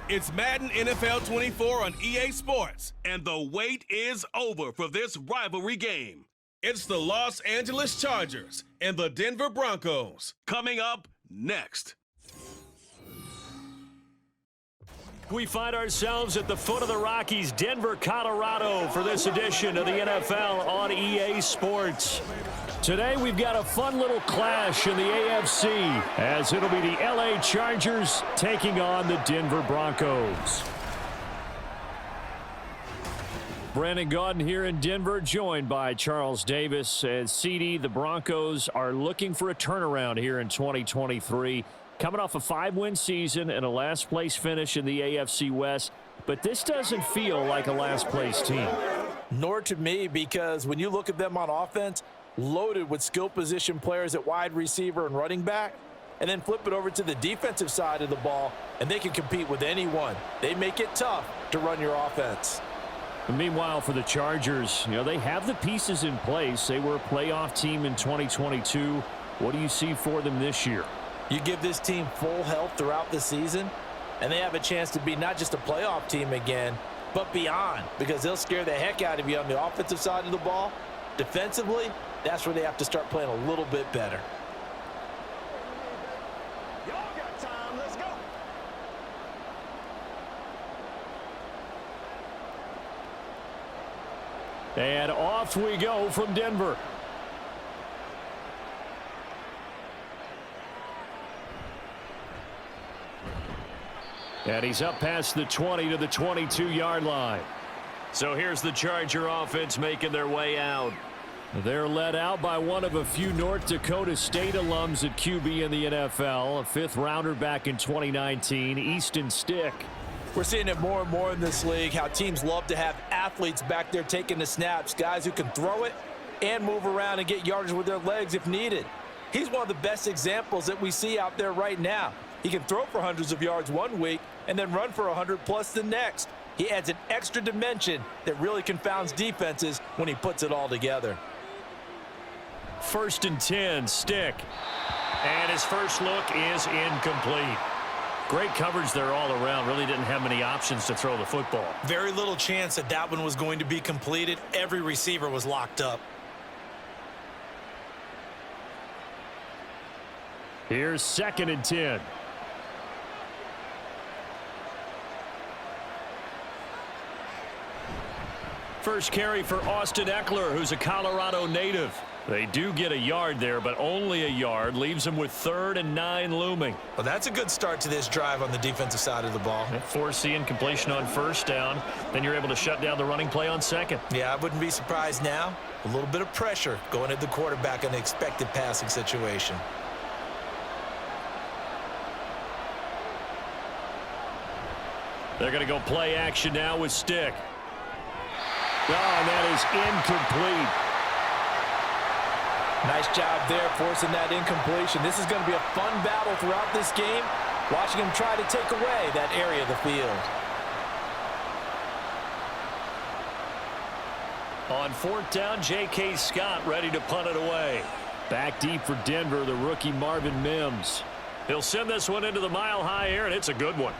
It's Madden NFL 24 on EA Sports, and the wait is over for this rivalry game. It's the Los Angeles Chargers and the Denver Broncos. Coming up next. We find ourselves at the foot of the Rockies, Denver, Colorado, for this edition of the NFL on EA Sports. Today, we've got a fun little clash in the AFC, as it'll be the LA Chargers taking on the Denver Broncos. Brandon Gaudin here in Denver, joined by Charles Davis. As CD, the Broncos are looking for a turnaround here in 2023. Coming off a 5-win season and a last-place finish in the AFC West. But this doesn't feel like a last-place team. Nor to me, because when you look at them on offense, loaded with skill position players at wide receiver and running back, and then flip it over to the defensive side of the ball, and they can compete with anyone. They make it tough to run your offense. And meanwhile, for the Chargers, they have the pieces in place. They were a playoff team in 2022. What do you see for them this year? You give this team full health throughout the season, and they have a chance to be not just a playoff team again, but beyond, because they'll scare the heck out of you on the offensive side of the ball. Defensively, that's where they have to start playing a little bit better. Y'all got time, let's go. And off we go from Denver. And he's up past the 20 to the 22-yard line. So here's the Charger offense making their way out. They're led out by one of a few North Dakota State alums at QB in the NFL, a fifth-rounder back in 2019, Easton Stick. We're seeing it more and more in this league, how teams love to have athletes back there taking the snaps, guys who can throw it and move around and get yardage with their legs if needed. He's one of the best examples that we see out there right now. He can throw for hundreds of yards one week and then run for 100+ the next. He adds an extra dimension that really confounds defenses when he puts it all together. 1st and 10, Stick. And his first look is incomplete. Great coverage there all around. Really didn't have many options to throw the football. Very little chance that that one was going to be completed. Every receiver was locked up. Here's 2nd and 10. First carry for Austin Eckler, who's a Colorado native. They do get a yard there, but only a yard. Leaves them with 3rd and 9 looming. Well, that's a good start to this drive on the defensive side of the ball. Foreseeing completion on 1st down. Then you're able to shut down the running play on 2nd. Yeah, I wouldn't be surprised now. A little bit of pressure going at the quarterback in an expected passing situation. They're going to go play action now with Stick. Oh, and that is incomplete. Nice job there forcing that incompletion. This is going to be a fun battle throughout this game, watching him try to take away that area of the field. On 4th down, J.K. Scott ready to punt it away. Back deep for Denver, the rookie Marvin Mims. He'll send this one into the mile-high air, and it's a good one.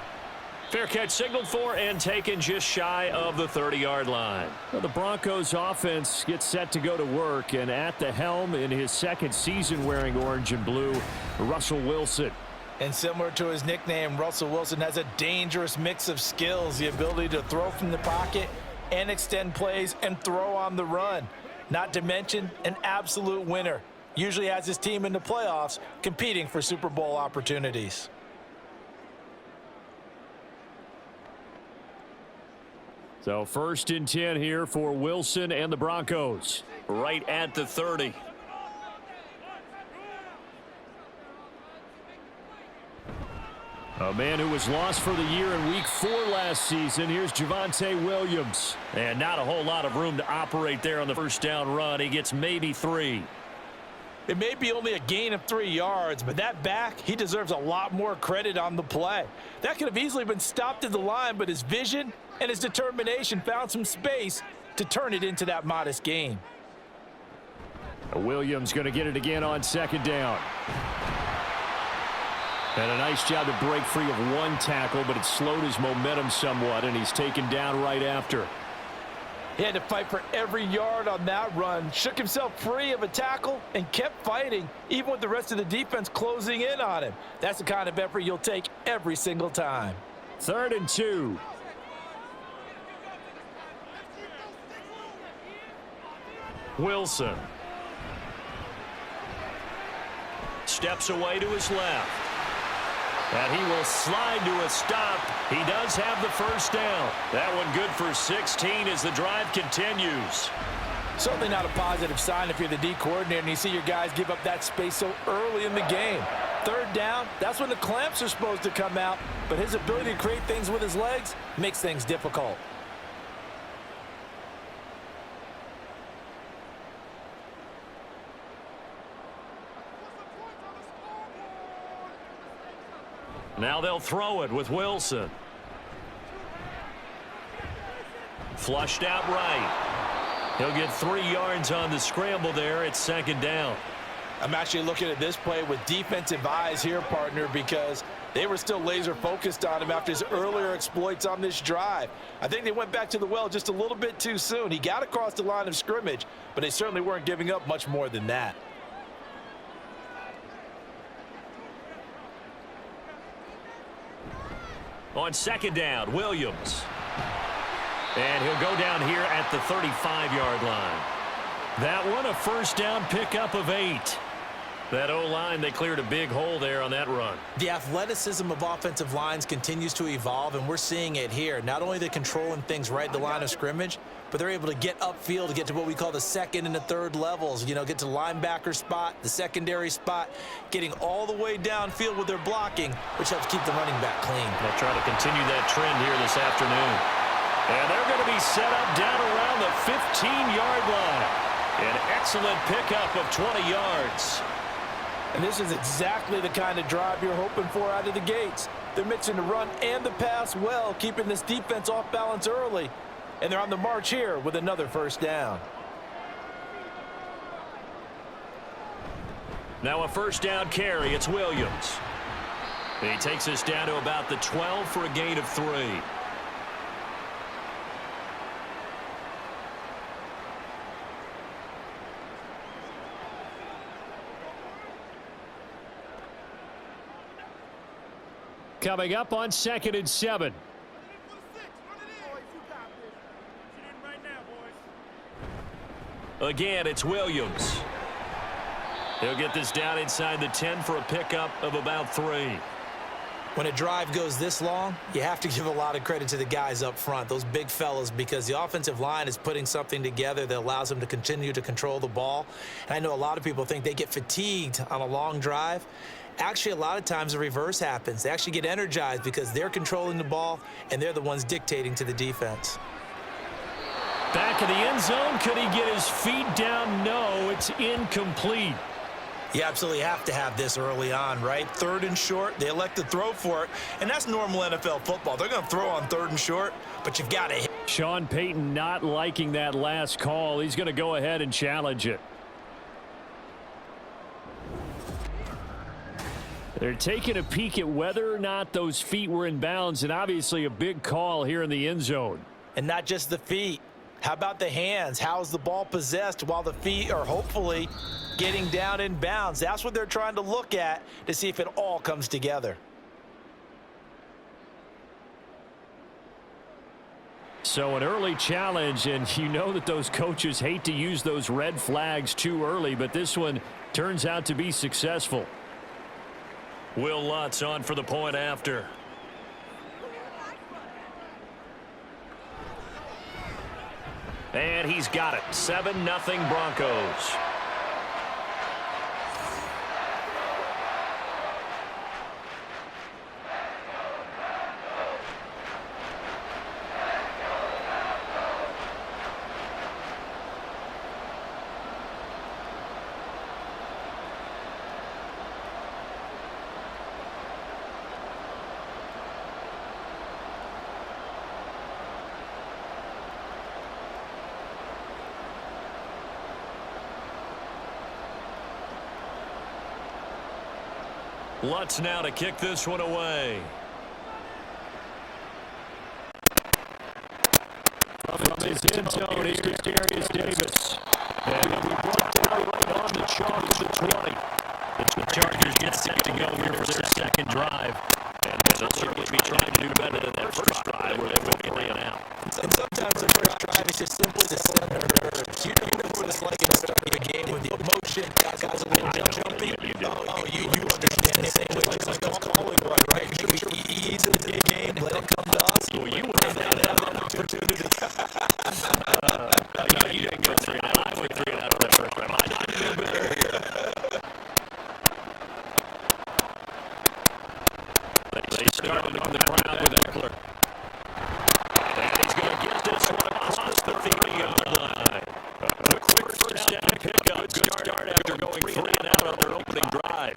Fair catch signaled for and taken just shy of the 30-yard line. Well, the Broncos offense gets set to go to work, and at the helm in his 2nd season wearing orange and blue, Russell Wilson. And similar to his nickname, Russell Wilson has a dangerous mix of skills, the ability to throw from the pocket and extend plays and throw on the run. Not to mention an absolute winner. Usually has his team in the playoffs competing for Super Bowl opportunities. So 1st and 10 here for Wilson and the Broncos. Right at the 30. A man who was lost for the year in Week 4 last season. Here's Javonte Williams. And not a whole lot of room to operate there on the 1st down run. He gets maybe 3. It may be only a gain of 3 yards, but that back, he deserves a lot more credit on the play. That could have easily been stopped at the line, but his vision and his determination found some space to turn it into that modest gain. Williams going to get it again on 2nd down. And a nice job to break free of one tackle, but it slowed his momentum somewhat, and he's taken down right after. He had to fight for every yard on that run, shook himself free of a tackle, and kept fighting, even with the rest of the defense closing in on him. That's the kind of effort you'll take every single time. 3rd and 2. Wilson. Steps away to his left. And he will slide to a stop. He does have the first down. That one good for 16 as the drive continues. Certainly not a positive sign if you're the D coordinator and you see your guys give up that space so early in the game. 3rd down, that's when the clamps are supposed to come out, but his ability to create things with his legs makes things difficult. Now they'll throw it with Wilson. Flushed out right. He'll get 3 yards on the scramble there. It's 2nd down. I'm actually looking at this play with defensive eyes here, partner, because they were still laser focused on him after his earlier exploits on this drive. I think they went back to the well just a little bit too soon. He got across the line of scrimmage, but they certainly weren't giving up much more than that. On 2nd down, Williams. And he'll go down here at the 35-yard line. That one a first down pickup of 8. That O-line, they cleared a big hole there on that run. The athleticism of offensive lines continues to evolve, and we're seeing it here. Not only they're controlling things right at the line of scrimmage, but they're able to get upfield to get to what we call the 2nd and the 3rd levels. You know, get to the linebacker spot, the secondary spot, getting all the way downfield with their blocking, which helps keep the running back clean. They'll try to continue that trend here this afternoon. And they're going to be set up down around the 15-yard line. An excellent pickup of 20 yards. And this is exactly the kind of drive you're hoping for out of the gates. They're mixing the run and the pass well, keeping this defense off balance early. And they're on the march here with another first down. Now a first down carry. It's Williams. He takes us down to about the 12 for a gain of 3. Coming up on 2nd and 7. Again, it's Williams. He'll get this down inside the 10 for a pickup of about 3. When a drive goes this long, you have to give a lot of credit to the guys up front, those big fellas, because the offensive line is putting something together that allows them to continue to control the ball. And I know a lot of people think they get fatigued on a long drive. Actually, a lot of times the reverse happens. They actually get energized because they're controlling the ball, and they're the ones dictating to the defense. Back in the end zone. Could he get his feet down? No, it's incomplete. You absolutely have to have this early on, right? 3rd and short, they elect to throw for it, and that's normal NFL football. They're going to throw on 3rd and short, but you've got to hit. Sean Payton not liking that last call. He's going to go ahead and challenge it. They're taking a peek at whether or not those feet were in bounds, and obviously a big call here in the end zone. And not just the feet. How about the hands? How's the ball possessed while the feet are hopefully getting down in bounds? That's what they're trying to look at to see if it all comes together. So an early challenge, and you know that those coaches hate to use those red flags too early, but this one turns out to be successful. Will Lutz on for the point after. And he's got it. 7-0 Broncos. Lutz now to kick this one away. From his end zone, here's Darius Davis. And he'll be brought down right on the chalk of the 20. The Chargers get set to go here for their second drive. And they'll certainly be trying to do better than that first drive where they went 3 and out. And sometimes the first drive is just simply to set their nerves. You know what it's like at the start of the game with the emotion, guys a little jumpy. You understand the same way. Like calling right? Should we ease into the game, let it come to us? Well, you would have that opportunity. You didn't go 3 and out. I went 3 and out on that first drive. I did a bit here. They started on the ground with Eckler. And he's going to get this one across the 30-yard line. A quick first down pickup. Good start after going 3 and out on their opening drive.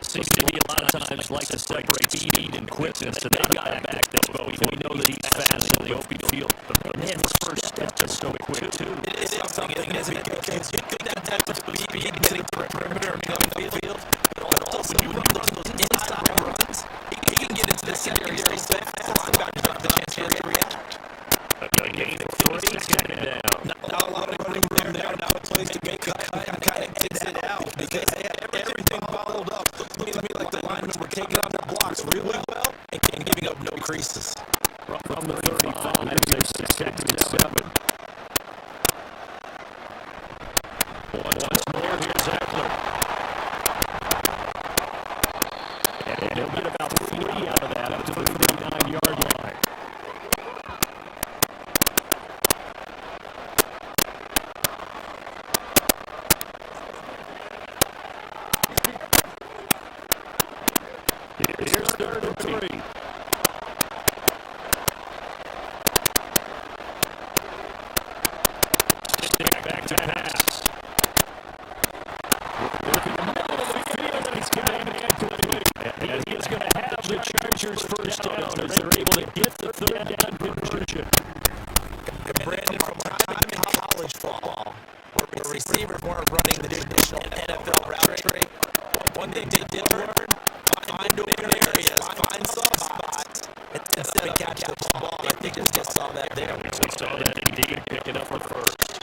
Seems to be a lot of times like to separate speed and quickness, so they got it back there. But we know that he's fast in the open field. But man, his first step is so quick, too. It is something, isn't it? Because you get that type of speed getting to the perimeter and going field. But also, when you run those inside runs, he can get into the secondary so fast. The chance to react. A gain of 3, second down. Not a lot of running room there. Not a place to make a cut and kind of exit out because they had everything bottled up. Looking to me like the linemen were taking on their blocks really well and giving up no creases. From the 35, they 2nd and 7. Once more, here's Eckler. And he'll get about 3 out of that up to the 39-yard line. Here's 3rd and 3. Stick back to pass. Working the middle of the field, and he's going to incomplete. And he is going to have the Chargers first down as they're able to get the 3rd down conversion. Brandon, from time in college football, where receivers weren't running the traditional NFL route tree, one thing they did learn, find open areas, find soft spots, instead of catch the ball. I think we just saw that there. We saw that indeed, picking up the first.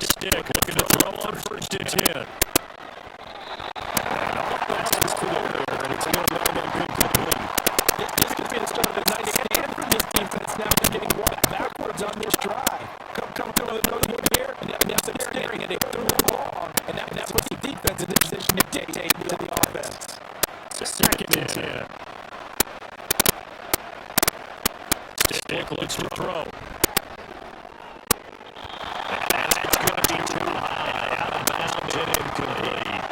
Stick looking to throw on 1st and 10. And all passes to the rear, and it's going to land incomplete. This could be the start of a nice stand from this defense. Now they're getting walked backwards on this drive. Come to another one here, and now they're staring at it long. And that puts the defense in the position to dictate to the offense. 2nd and 10. Stick looks for throw. And that's going to be too high. Out of bounds and incomplete.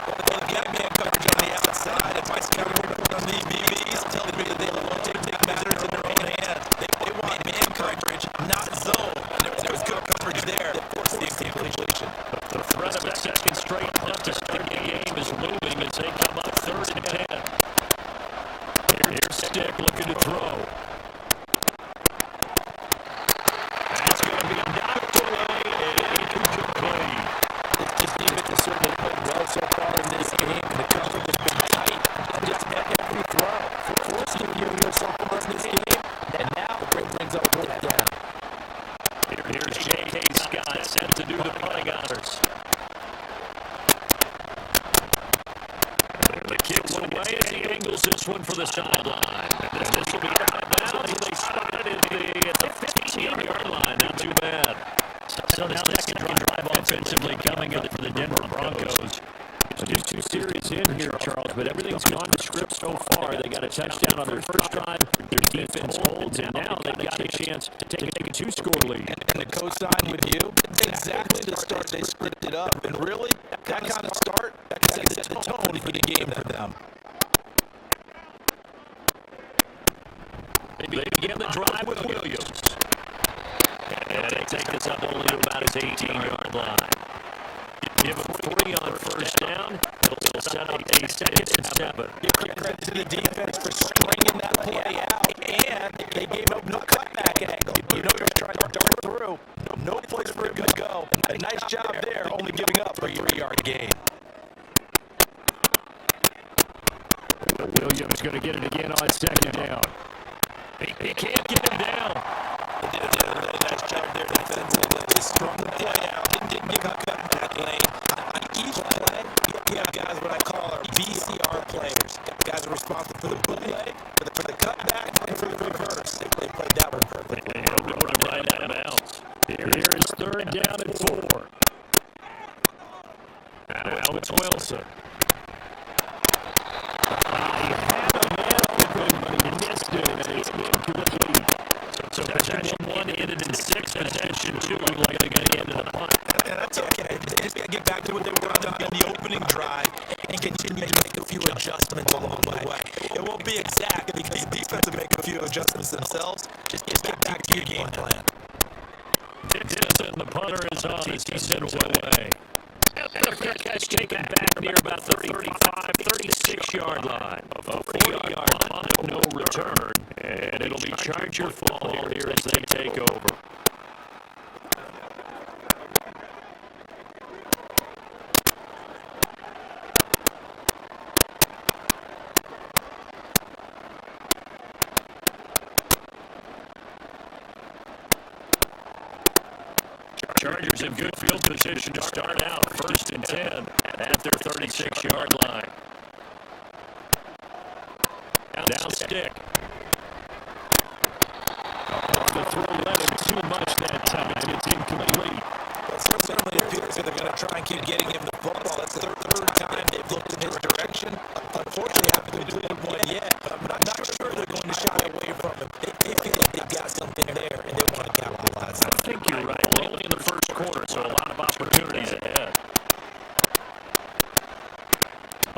Well, the gap man coverage on the outside, if my scouting report on the VBs telling me that they love to take matters in their own hands. They want man coverage, not zone. And there was good coverage there that forced the incompletion. The threat of a 2nd straight punt to start the game is looming as they come up 3rd and 10. Here's Stick looking to throw. That's going to be knocked away and incomplete. This defense has certainly played well so far in this game, and the coverage has been tight. Just every throw, forcing your sophomores in this game, and now it brings up 4th down. Here's J.K. Scott set to do the punting honors. The kick's away as he angles this one for the sideline. And this will be out of bounds. They spotted it at the 15-yard line. Not too bad. So the 2nd drive offensively coming up for the Denver Broncos. Just 2 series in here, Charles, but everything's gone to script so far. They got a touchdown on their first drive. Their defense holds, and now they got a chance to take a 2-score lead. And to co-sign with you, exactly the start they scripted up. And really, that kind of start sets the tone for the game for them. They begin the drive with Williams. And they take this up only to about his 18-yard line. Give him 3 on first down. He'll set up a 2nd and 7. Give credit to the defense for stringing that play out, and they gave up no cutback angle. You know they're trying to dart through. No place for him to go. A nice job there, only giving up a 3-yard gain. Williams going to get it again on second down. He can't get him down. They did a nice job there defensively. They strung the play out. Didn't give up that lane. On each play, we have guys what I call our VCR players. Guys are responsible for the bootleg, for the cutback, and for the reverse. They played that one perfectly. He'll go to right out of bounds. Here is third down and 4. Now it's Wilson. He had a man open, but he missed it, and it's incomplete. So possession 1 ended in 6, possession 2 like they got into the punt. And that's okay. They just got to get back to what they were doing in the opening drive and continue to make a few adjustments along the way. It won't be exact because the defense will make a few adjustments themselves. Just get back to your game plan. Dixon, the punter, is on as he sends it away. The fair catch taken back near about the 35, 36-yard line. A 40-yard punt, no return. And it'll be Charger football here as they take over. Chargers in good field position to start out. 1st and 10 at their 36-yard line. Down stick. The throw led him too much that time. It's incomplete. Well, certainly appears that they're going to try and keep getting him the football. That's the third time they've looked in his direction. Unfortunately, they haven't completed one yet. But I'm not sure they're going to shy away from him. They feel like they've got something there, and they want to capitalize on it. I think you're right. Only in the first quarter, so a lot of opportunities ahead.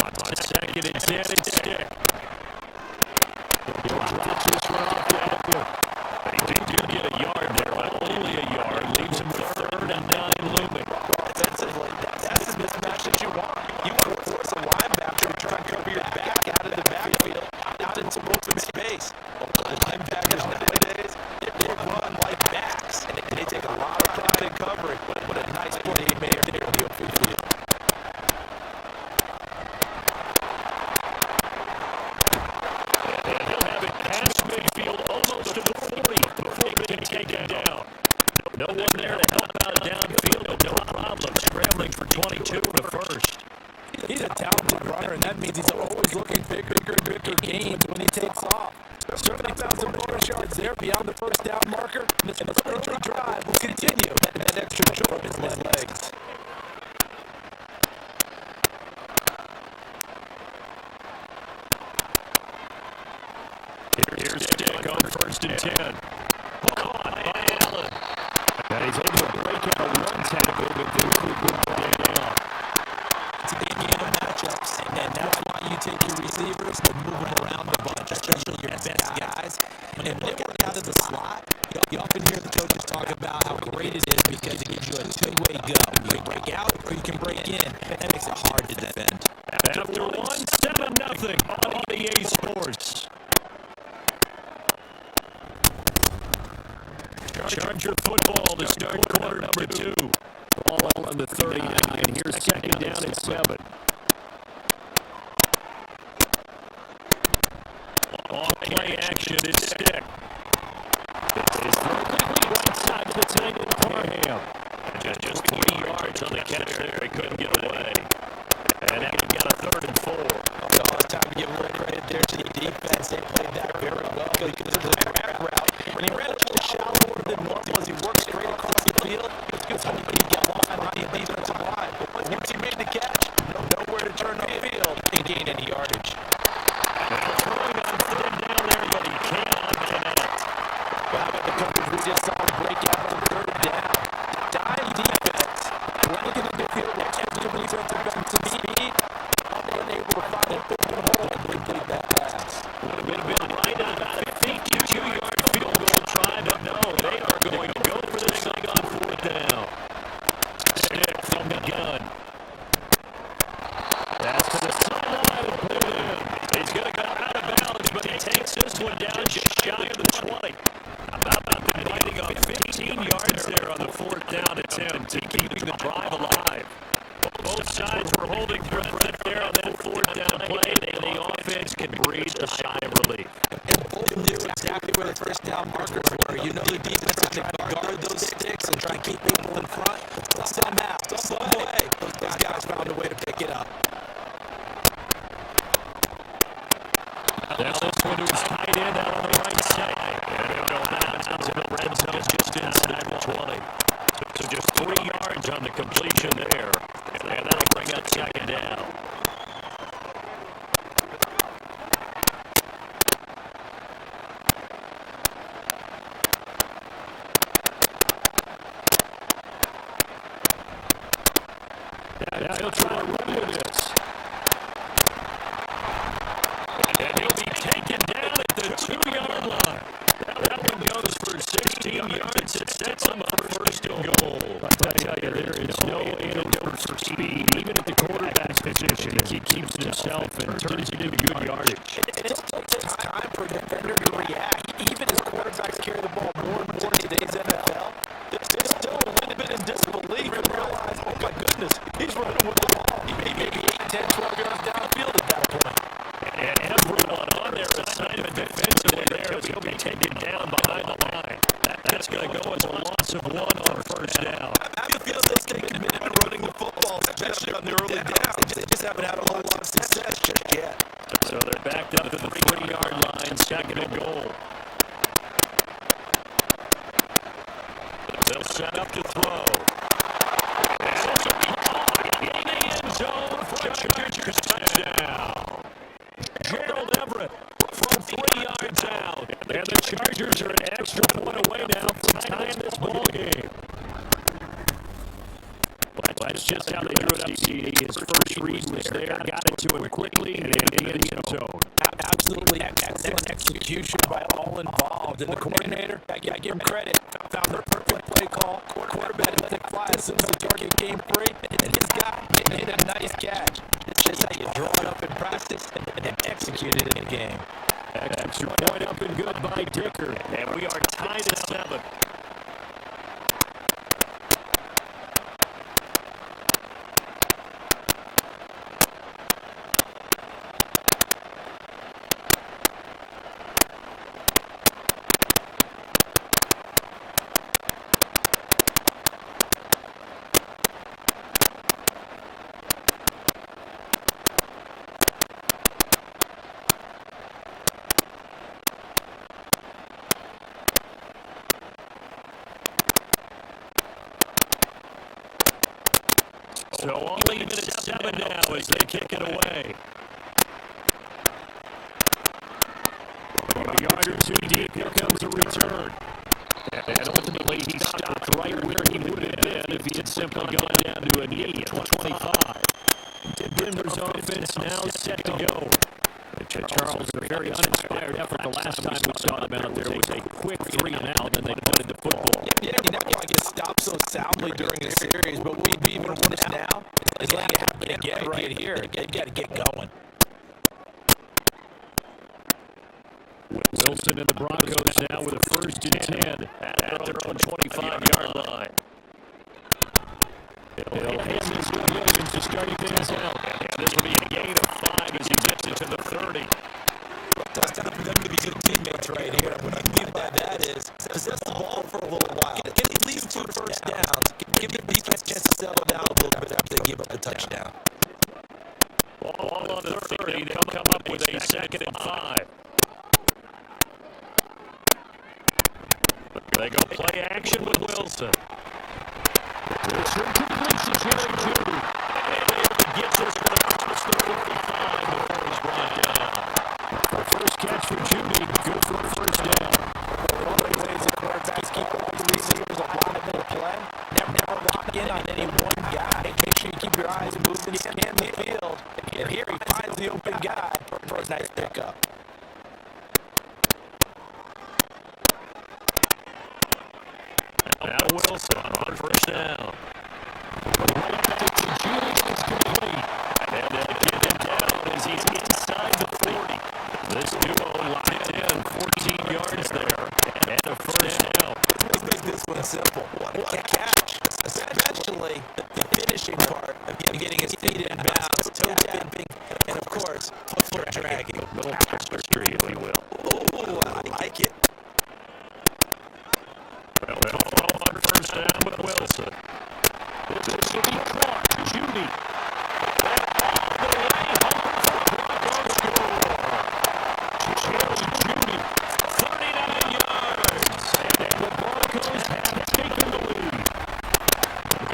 On 2nd and 10, it's stick. He did get a yard there, but only a yard. Leaves him with 3rd and 9 looming. That's the mismatch that you want. You want to force a linebacker to try and cover your back out of the backfield, out into open space. The linebackers nowadays, they run like backs, and they take a lot of pride in covering. What a nice play he made there in the open field. He'll have it past midfield, almost to the 40 before he can take him down. No one there to help out downfield. No problem scrambling for 22 and a first. He's a talented runner, and that means he's always looking bigger and bigger gains when he takes off. Certainly found some bonus yards there beyond the first down marker. And this early drive will continue that extra joy in his legs. Here's Stick on 1st and 10. Caught by Allen. And he's able to break out one tackle, but then quickly brought down. It's a big game of matchups, and that's why you take your receivers and move them around a bunch, especially your best guys. And when they work out of the slot, you often hear the coaches talk about how great it is because it gives you a two-way go. You can break out or you can break in. That makes it hard to defend. After 7-0 on EA Sports. Charger football to start quarter number 2. Ball on the 39, and here's 2nd down and 7. Off play action is Stick. It's perfectly right side to the tight end Parham. Just 3 yards on the catch there. He couldn't get away. And now we've got a 3rd and 4. Oh, it's time to give a little credit there to the defense. They played that very well because of the drag route. When he ran a little shallower than normal as he worked straight across the field, it was hoping he'd get lost behind the defensive line. But once he made the catch, nowhere to turn on the field and gain any yardage. Throwing on 3rd down there, but he cannot connect. Well, how about the coverage? We just saw him break out on 3rd down. Dime defense. Running in the field, attempting to bring defensive to speed. Unable to find an open hole and complete that pass. Would have been right on about a 52-yard field goal try, but no, they are going to go for this thing on 4th down. Stick from the gun. That's to the sideline and put it in. He's going to go out of bounds, but he takes this one down just shy of the 20. About fighting on 15 yards there on the 4th down attempt and keeping the drive alive. Both sides were holding breath there on that 4th down play, and the defense can breathe a sigh of relief. And both knew exactly where the first down markers were. You know the defense is going to guard those sticks and try to keep people in front. But somehow, some way, those guys found a way to pick it up. Now this one to his tight end out on the right side. And they'll go down to the red zone just inside the 20. So just 3 yards on the completion there. And that'll bring up second down. Now he'll try to run with this. And he'll be taken down at the 2-yard line. That one goes for 16 yards. It sets him up first and goal. I tell you, there is no antidote for speed, even at the quarterback position. He keeps it himself and turns it into good yardage. It still takes time for a defender to react. Even as quarterbacks carry the ball more and more in today's NFL, they're still a little bit in disbelief and realize, oh my goodness, he's running with the ball. He may be 8, 10, 12 yards downfield at that point. And everyone on their assignment defensively there, he'll be taken down behind the line. That's going to go as a loss of 1 on first down. I have a feeling they stay committed to running the football, especially on the early downs. They just haven't had a whole lot of success just yet. So they're backed up to the 3-yard line, second and goal. They'll set up to throw. And this will be caught in the end zone for a Chargers touchdown. Gerald Everett from 3 yards out. And the Chargers are an extra point away now from tying this ball game. That's just how they drew it up, CD. His first read was there, got it to him quickly, and in the end zone. Absolutely excellent execution by all involved. And the coordinator, I give him credit, found the perfect play call. Quarterback let it fly as soon as the target came free, and his guy made a nice catch. It's just how you draw it up in practice and execute it in the game. Extra point up and good by Dicker, and we are tied at 7. So all even at 7 now as they kick it away. A yard or 2 deep, here comes a return. And ultimately he stopped right where he would have been if he had simply gone down to a knee at 25. Denver's offense now set to go. Charles, a very uninspired effort the last time we saw them out there was a quick 3 and out, and they put the football. Yeah, you're not going to get stopped so soundly during a series, but what would be even worse now is letting it happen again right here. You got to get going. Wilson and the Broncos now with a 1st and 10 at their own 25-yard line. They'll hand this to Williams to start things out. And this will be a gain of 5 as he gets it to the 30. It's time for them to be good teammates right here. What I mean by that is possess the ball for a little while. Get at least 2 first downs. Give the defense a chance to settle down a little bit after they give up a touchdown. Ball on the 30. They'll come up with a 2nd and 5. They go play action with Wilson. It's completion, Jerry Judy. And he gets us across the 55 before he's brought down. The first catch for Judy, good for a 1st down. One of the ways the quarterbacks keep all the receivers alive in the play, never lock in on any one guy. Make sure you keep your eyes moving, scan the field. And here he finds the open guy for a nice pickup. Now Wilson on 1st down. Judy is complete. And they'll get him down as he's inside the 40. This duo locked in 14 yards there. And a 1st down. Let's make this one simple. What a catch. Especially the finishing part of him getting his feet in bounds, toe tapping, and of course, look for a dragging. A little tapestry, if you will. Oh, I like it. Well, on first down with Wilson. This will be Clark. Judy. Off the way. Broncos score. Judy. 39 yards. And the Broncos have taken the lead.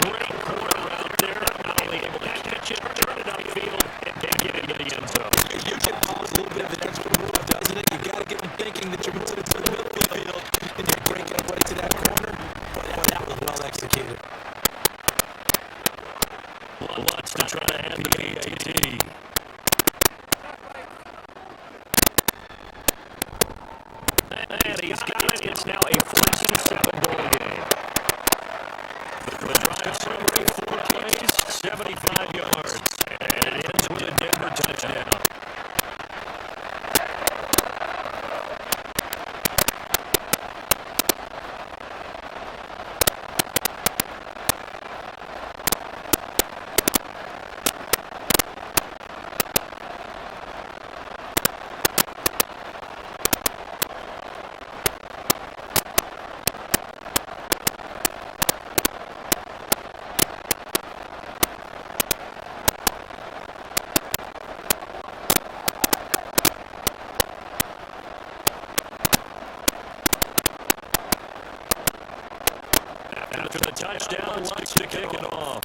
Great quarter out there. Not only able to catch it, turn it upfield, and then get into the end zone. You can cause a little bit of an extra move, doesn't it? You got to get them thinking that you're moving to the midfield and you're breaking away to that corner. But that was well executed. Lots to try to hand the AAT. And he's got it. It's now a 14-7 ball game. The drive summary, 4 plays, 75 yards. And it ends with a Denver touchdown. After the touchdown, wants to kick it off.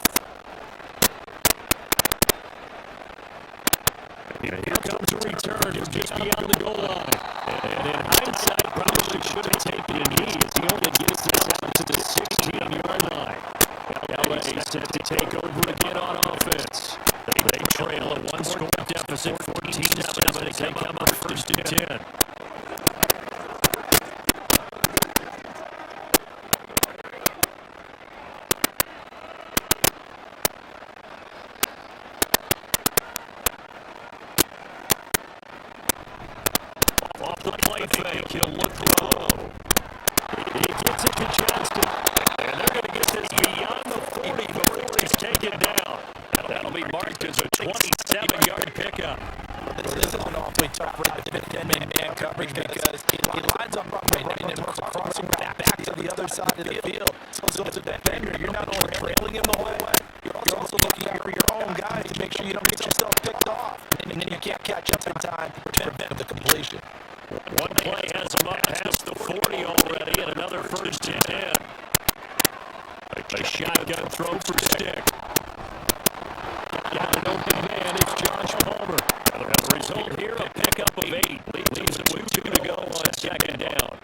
Here comes a return from just beyond the goal line. And in hindsight, probably should have taken a knee as he only gets this out to the 16-yard line. LA set to take over again on offense. They trail a one-score deficit, 14-7 as they come up first and 10. Off the play fake, he'll look low. He gets it to Johnston. And they're going to get this beyond the 40 before he's taken down. That'll be marked as a 27-yard pickup. This is an awfully tough route to defend man coverage because he lines up right and works a crossing route back to the other side of the field. So as a defender, you're not only trailing him the whole way, you're also looking out for your own guys to make sure you don't get yourself picked off. And then you can't catch up in time to prevent the completion. One play has him up past the 40 already, and another first and 10. A shotgun throw for Stick. Got an open man, it's Josh Palmer. The result here, a pickup of 8. Leaves him with 2 to go on second down.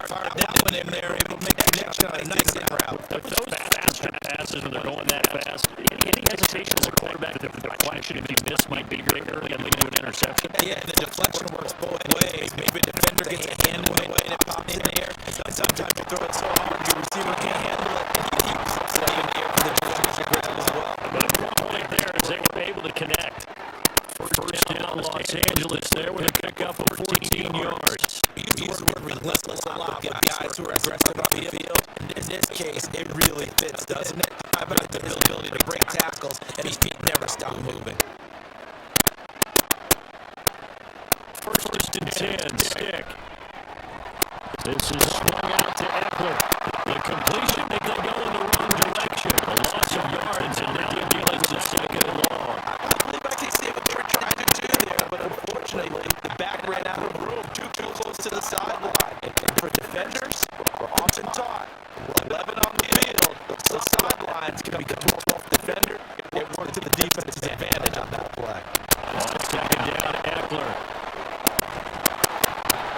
Fired that one in there, able to make that connection on a nice route. With those faster passes, and they're going that fast, any hesitation as a quarterback, the question if he missed might be bigger and lead to an interception. Yeah, and the deflection works both ways. Maybe a defender gets a hand in the way and it pops in the air. And sometimes you throw it so hard, your receiver can't handle it, and he keeps it in the air for the deflection as well. But a good point there is they were able to connect. First down, Los Angeles there with a pickup of 14 yards. You use the word relentless a lot with guys who are aggressive on the field. In this case, it really fits, doesn't it? How about his ability to break tackles, and his feet never stop moving. First and 10, Stick. This is swung out to Eckler. The completion, they go in the wrong direction. A loss of yards, and now the deal is a second and long. I believe I can see what they were trying to do there, but unfortunately, the back ran out of room too close to the sideline. And for defenders, we're often taught 11 on the field, so sidelines can become 12th defender. It worked to the defense's advantage on that play. On second down, Eckler.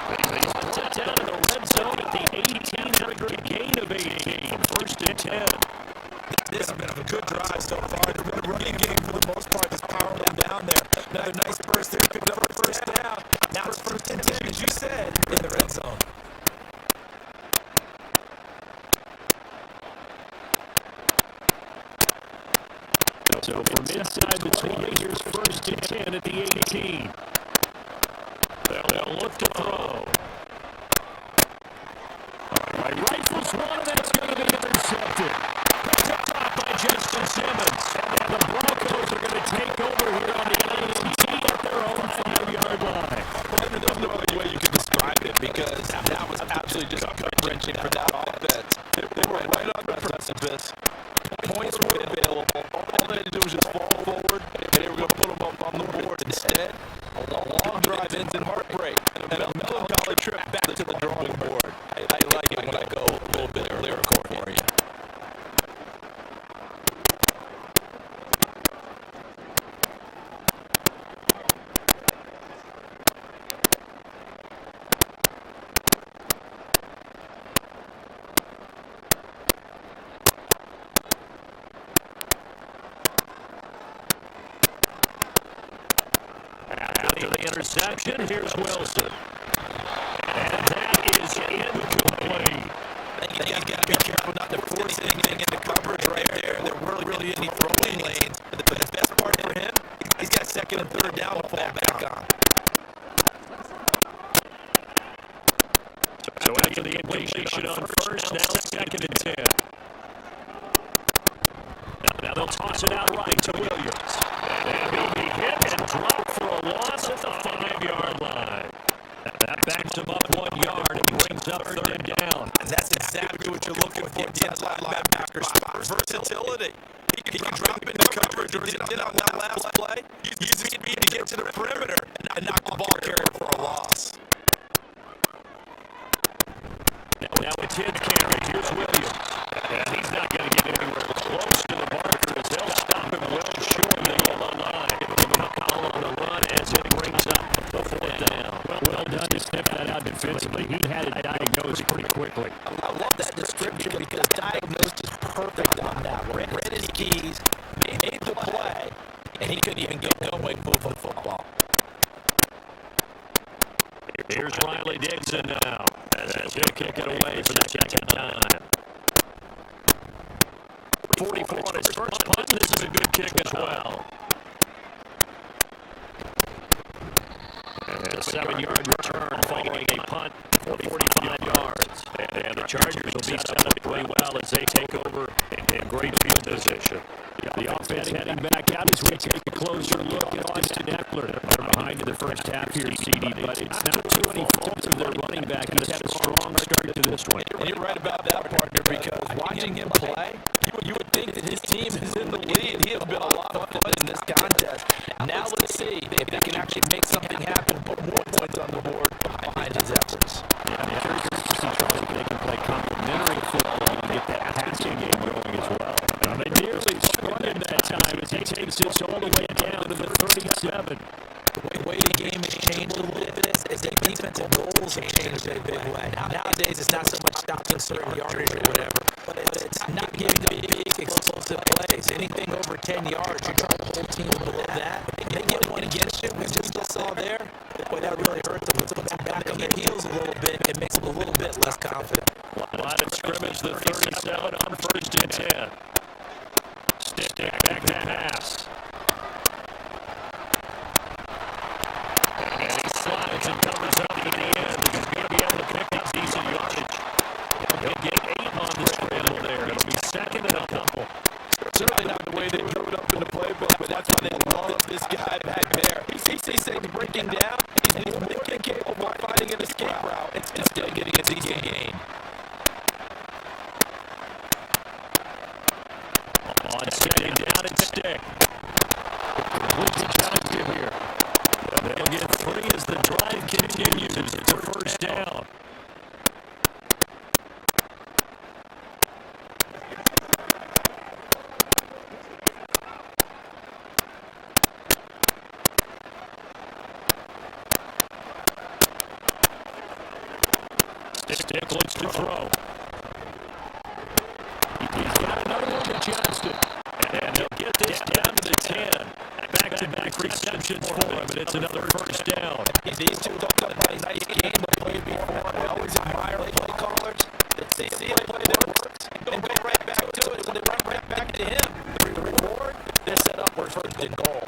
He's down in the red zone at the 18, gain of 18. First and 10. This has been a good drive so far. The running game, for the most part, is powering them down there. Another nice burst there, picked up a first down. Now it's first and 10, as you said, in the red zone. So from inside the 20, here's first and 10 at the 18. They'll look to throw. All right, rifles one, and that's going to be intercepted. Picked up by Justin Simmons. And the Broncos are going to take over here on the AAT at their own 5 challenging for that offense. They were right on the precipice. Points were available. All they had to do was just fall forward, and they were going to put them up on the board. Instead, a long drive ends in heartbreak, and a melancholy trip back to the drawing board. I like it when I go a little bit lyrical for you. Interception. Here's Wilson. And that is incomplete. You got to be careful not to force anything into coverage right there. There weren't really any throwing lanes. But the best part for him, he's got second and third down to fall back on. So after the incompletion on first, now second and 10. Now they'll toss it out right to Williams. And he'll be hit and dropped for a loss at the 5-yard line. That backs him up 1 yard and brings up third down. And that's exactly what you're looking for. The inside linebacker spot. Versatility. He can drop into coverage or did on that last play. Use his speed to get to the perimeter and knock the ball carrier for a loss. Now it's his carry. Here's Williams. And he's not going to get anywhere close to the marker as they'll stop him well short of the yellow line. Give him a call on the run as it brings up the fourth down. Well done to sniff that out defensively. He had it diagnosed pretty quickly. I love that description because diagnosed is perfect on that one. Read his keys, made the play, and he couldn't even get going moving football. Here's Riley Dixon now. As he'll kick it away for the second time. 44 on his first punt. This is a good kick as well. And a 7-yard return following a punt for 45 yards. And the Chargers will be set up pretty well as they take over in great field position. The offense heading back out as we take a closer look at Austin Eckler. They're behind in the first half here, CD, but it's not to any fault of their running back. He's had a strong start to this one. And you're right about that, partner, because watching him play, you would think that his team is in the lead. He has been a lot of fun in this contest. Now let's see if they can actually make something happen, put more points on the board behind his efforts. Yeah, I'm curious to see, Charlie, if they can play complementary football and get that passing game going as well. They nearly strung him that time as he takes this all the way down to the 37. The way the game has changed a little bit is that defensive goals have changed in a big way. Nowadays, it's not so much stopping certain yardage or whatever, but it's not giving the big, explosive plays. Anything over 10 yards, you try to hold teams below that. If they get one against you, which we still saw there, boy, that really hurts them. It puts them back on their heels a little bit. It makes them a little bit less confident. Line of scrimmage, the 37 on first and 10. Stick back to pass. And he slides and covers up to the end. He's going to be able to pick up decent yardage. He'll get 8 on the scramble there. It'll be second and a couple. Certainly not the way they drew it up in the playbook, but that's why they love this guy back there. He sees things breaking down, and he's more than capable of finding an escape route and still getting a decent gain. On second down and stick. Complete the challenge here. They'll get 3 as the drive continues. It's a first down. Stick looks to throw. He's got another one to Johnston. And they'll get this down to the 10. Back-to-back receptions for him, and it's another first down. These two don't play a nice game of play before. I always admire play callers that see a play that works and go right back to it, so they run right back to him. The reward, they're set up for first and goal.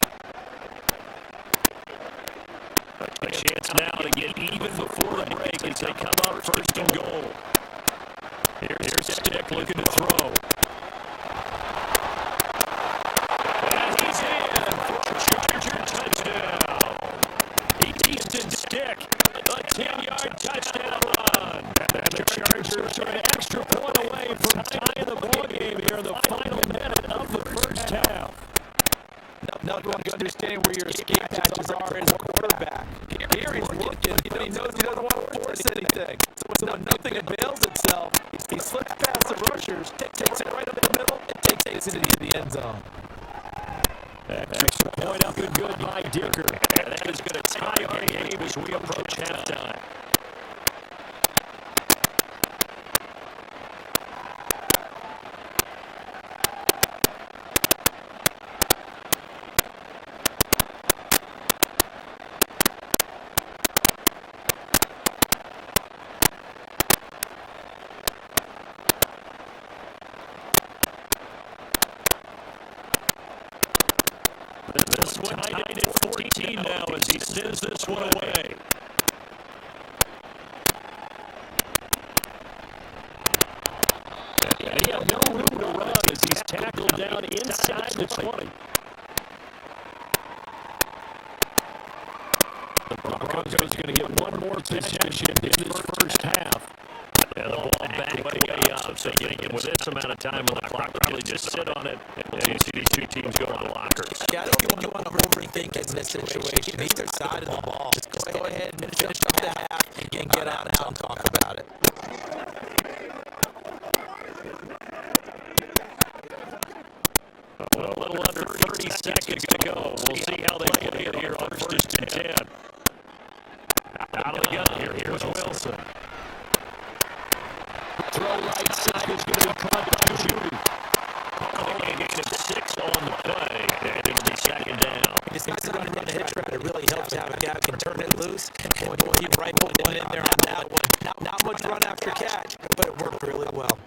A chance now to get even before the break as they come up first and goal. Here's Stick looking to throw. And he's in for a Charger touchdown. Easton Stick, a 10-yard touchdown run. And the Chargers are Another one to understand where your escape patches are as a quarterback. Here he's looking, but he knows he doesn't want to force anything. So when nothing avails itself, he slips past the rushers, takes it right up the middle, and takes it into the end zone. Extra point up and good by Dicker. And that is going to tie our game as we approach halftime. This one tied at 14 now as he sends this one away. And he had no room to run as he's tackled down inside the 20. The Broncos going to get one more possession in this first half. And the ball back way up. So thinking with this amount of time on the clock, probably just sit on it and you see these two teams go to the lockers. Yeah, I don't think you want to overthink in this situation. Either side of the ball. Just go ahead and finish up the half and get out and talk about it. Well, a little under 30 seconds to go. We'll see how they play it here on 1st and 10. Out of the gun here. Here's Wilson. Throw right side is going to be caught by Judy. Only a gain of 6 on the play, and it'll be second down. He just needs to run a hitch route. It really helps to have a guy who can turn it loose. Boy, he rifled one in there on that one. Not much run after catch, but it worked really well.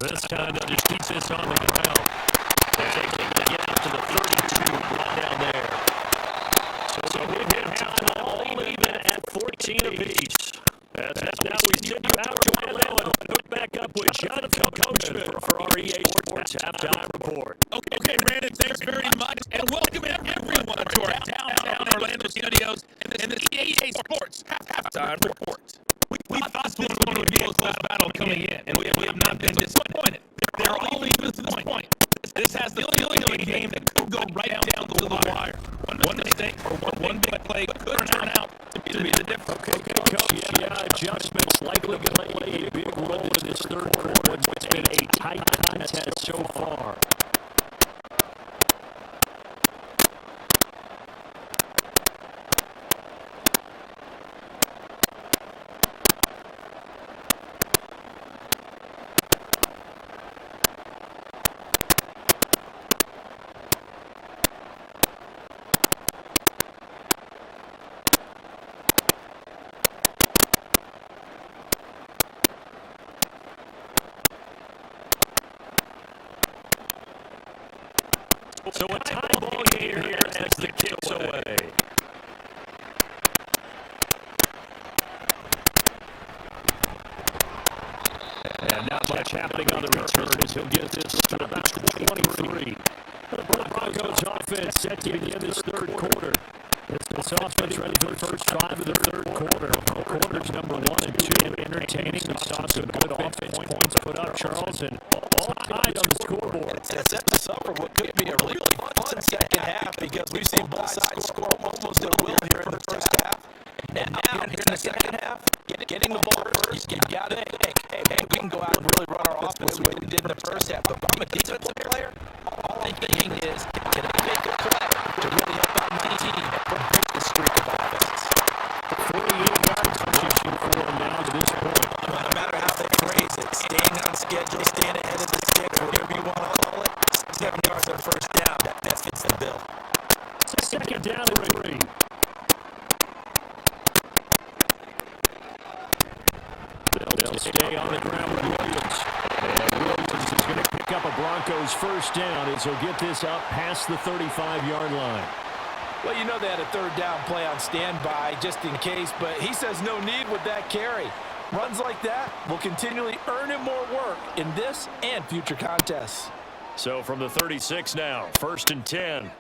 This time they'll just keep this on the ground. They're able to get up to the 32 right down there. So we've hit time all even at 14 apiece. Now we send you out to Orlando and hook back up with Jonathan Coachman for our EA Sports Halftime Report. Okay, Brandon, thanks very much, and welcome everyone to our downtown Orlando studios and the EA Sports Halftime Report. We thought this was going to be a close battle coming in, and we have not been disappointed. They're all even to this point. This has the feeling of a game that could go right down to the wire. One mistake or one big play could turn out to be the difference. Okay, Coach, adjustments likely going to play a big role in this third quarter. It's been a tight contest so far. So a tie ball game here as the kicks away. And not much happening on the return as he'll get this to about 23. The Broncos offense set to begin this third quarter. This offense ready for the first drive of the third quarter. Quarters number 1 and 2 entertaining. We saw some good offense points put up, Charles, and all tied on the scoreboard. It sets us up for what could be a really fun second half because we've seen both sides score almost at will here in the first half. And now, here in the second half, getting the ball first, you got to think, hey, we can go out and really run our offense the way we did in the first half. But if I'm a defensive player, all I'm thinking is, can I make a play to really help out my team and break the streak of offenses? 48 yards position for them now to this point. No matter how they phrase it, staying on schedule, staying ahead of the sticks, whatever you want to call it, 7 yards on first down, that fits the bill. Second down and 3. They'll stay on the ground with Williams. And Williams is going to pick up a Broncos first down as he'll get this up past the 35-yard line. Well, you know they had a third down play on standby just in case, but he says no need with that carry. Runs like that will continually earn him more work in this and future contests. So from the 36 now, 1st and 10.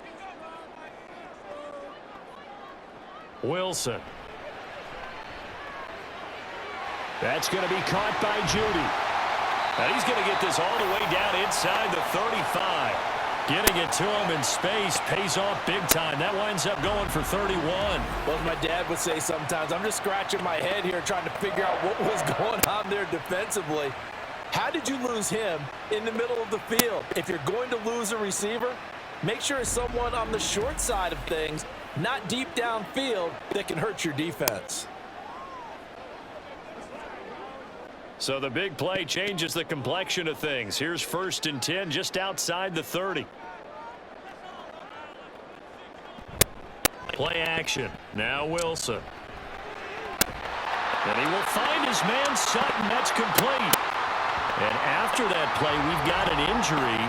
Wilson. That's going to be caught by Judy. And he's going to get this all the way down inside the 35. Getting it to him in space pays off big time. That winds up going for 31. Well, as my dad would say sometimes, I'm just scratching my head here trying to figure out what was going on there defensively. How did you lose him in the middle of the field? If you're going to lose a receiver, make sure it's someone on the short side of things, not deep downfield, that can hurt your defense. So the big play changes the complexion of things. Here's 1st and 10 just outside the 30. Play action. Now Wilson. And he will find his man Sutton. That's complete. And after that play, we've got an injury,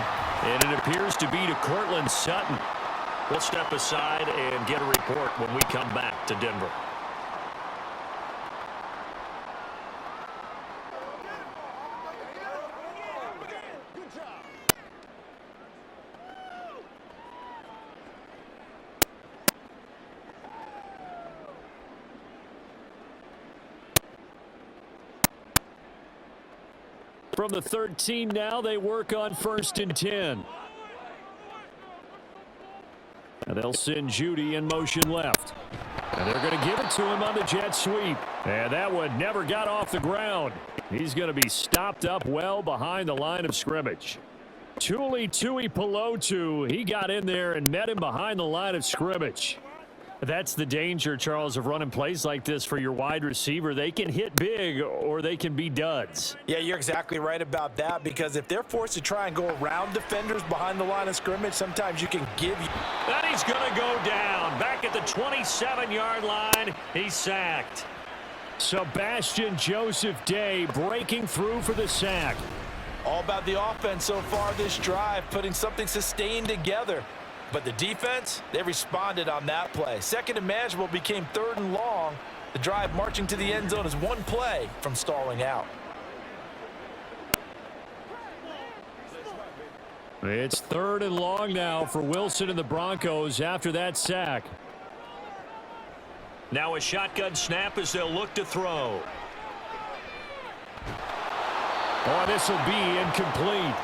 and it appears to be to Cortland Sutton. We'll step aside and get a report when we come back to Denver. From the 13 now, they work on 1st and 10. And they'll send Judy in motion left. And they're going to give it to him on the jet sweep. And that one never got off the ground. He's going to be stopped up well behind the line of scrimmage. Tuli Tuipulotu, he got in there and met him behind the line of scrimmage. That's the danger, Charles, of running plays like this for your wide receiver. They can hit big or they can be duds. Yeah, you're exactly right about that, because if they're forced to try and go around defenders behind the line of scrimmage, sometimes you can give you. And he's going to go down. Back at the 27-yard line, he's sacked. Sebastian Joseph Day breaking through for the sack. All about the offense so far this drive, putting something sustained together. But the defense, they responded on that play. 2nd and manageable became 3rd and long. The drive marching to the end zone is one play from stalling out. It's 3rd and long now for Wilson and the Broncos after that sack. Now a shotgun snap as they'll look to throw. Oh, this will be incomplete.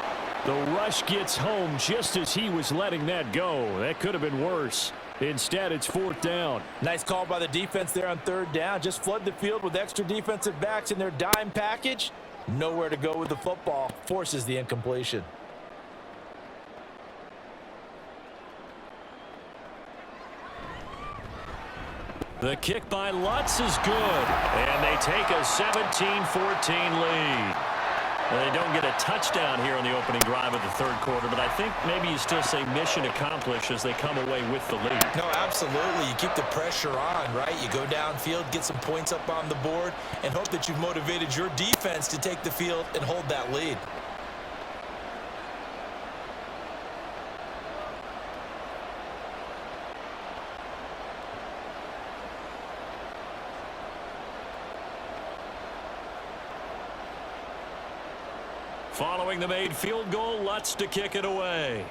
The rush gets home just as he was letting that go. That could have been worse. Instead, it's 4th down. Nice call by the defense there on 3rd down. Just flood the field with extra defensive backs in their dime package. Nowhere to go with the football. Forces the incompletion. The kick by Lutz is good. And they take a 17-14 lead. Well, they don't get a touchdown here on the opening drive of the 3rd quarter, but I think maybe you still say mission accomplished as they come away with the lead. No, absolutely. You keep the pressure on, right? You go downfield, get some points up on the board, and hope that you've motivated your defense to take the field and hold that lead. Following the made field goal, Lutz to kick it away.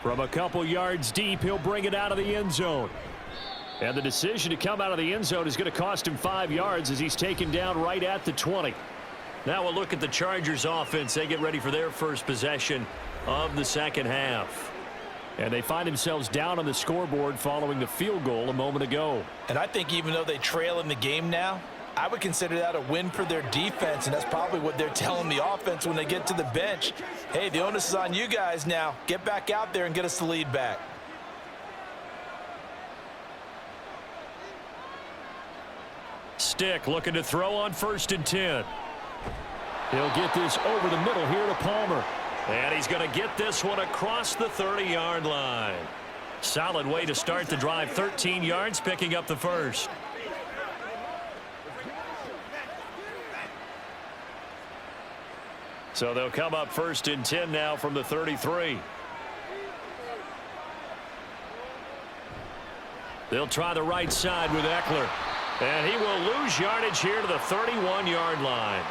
From a couple yards deep, he'll bring it out of the end zone. And the decision to come out of the end zone is going to cost him 5 yards as he's taken down right at the 20. Now we'll look at the Chargers offense. They get ready for their first possession of the 2nd half. And they find themselves down on the scoreboard following the field goal a moment ago. And I think even though they trail in the game now, I would consider that a win for their defense, and that's probably what they're telling the offense when they get to the bench. Hey, the onus is on you guys now. Get back out there and get us the lead back. Stick looking to throw on 1st and 10. He'll get this over the middle here to Palmer. And he's going to get this one across the 30-yard line. Solid way to start the drive. 13 yards, picking up the first. So they'll come up 1st and 10 now from the 33. They'll try the right side with Eckler. And he will lose yardage here to the 31-yard line.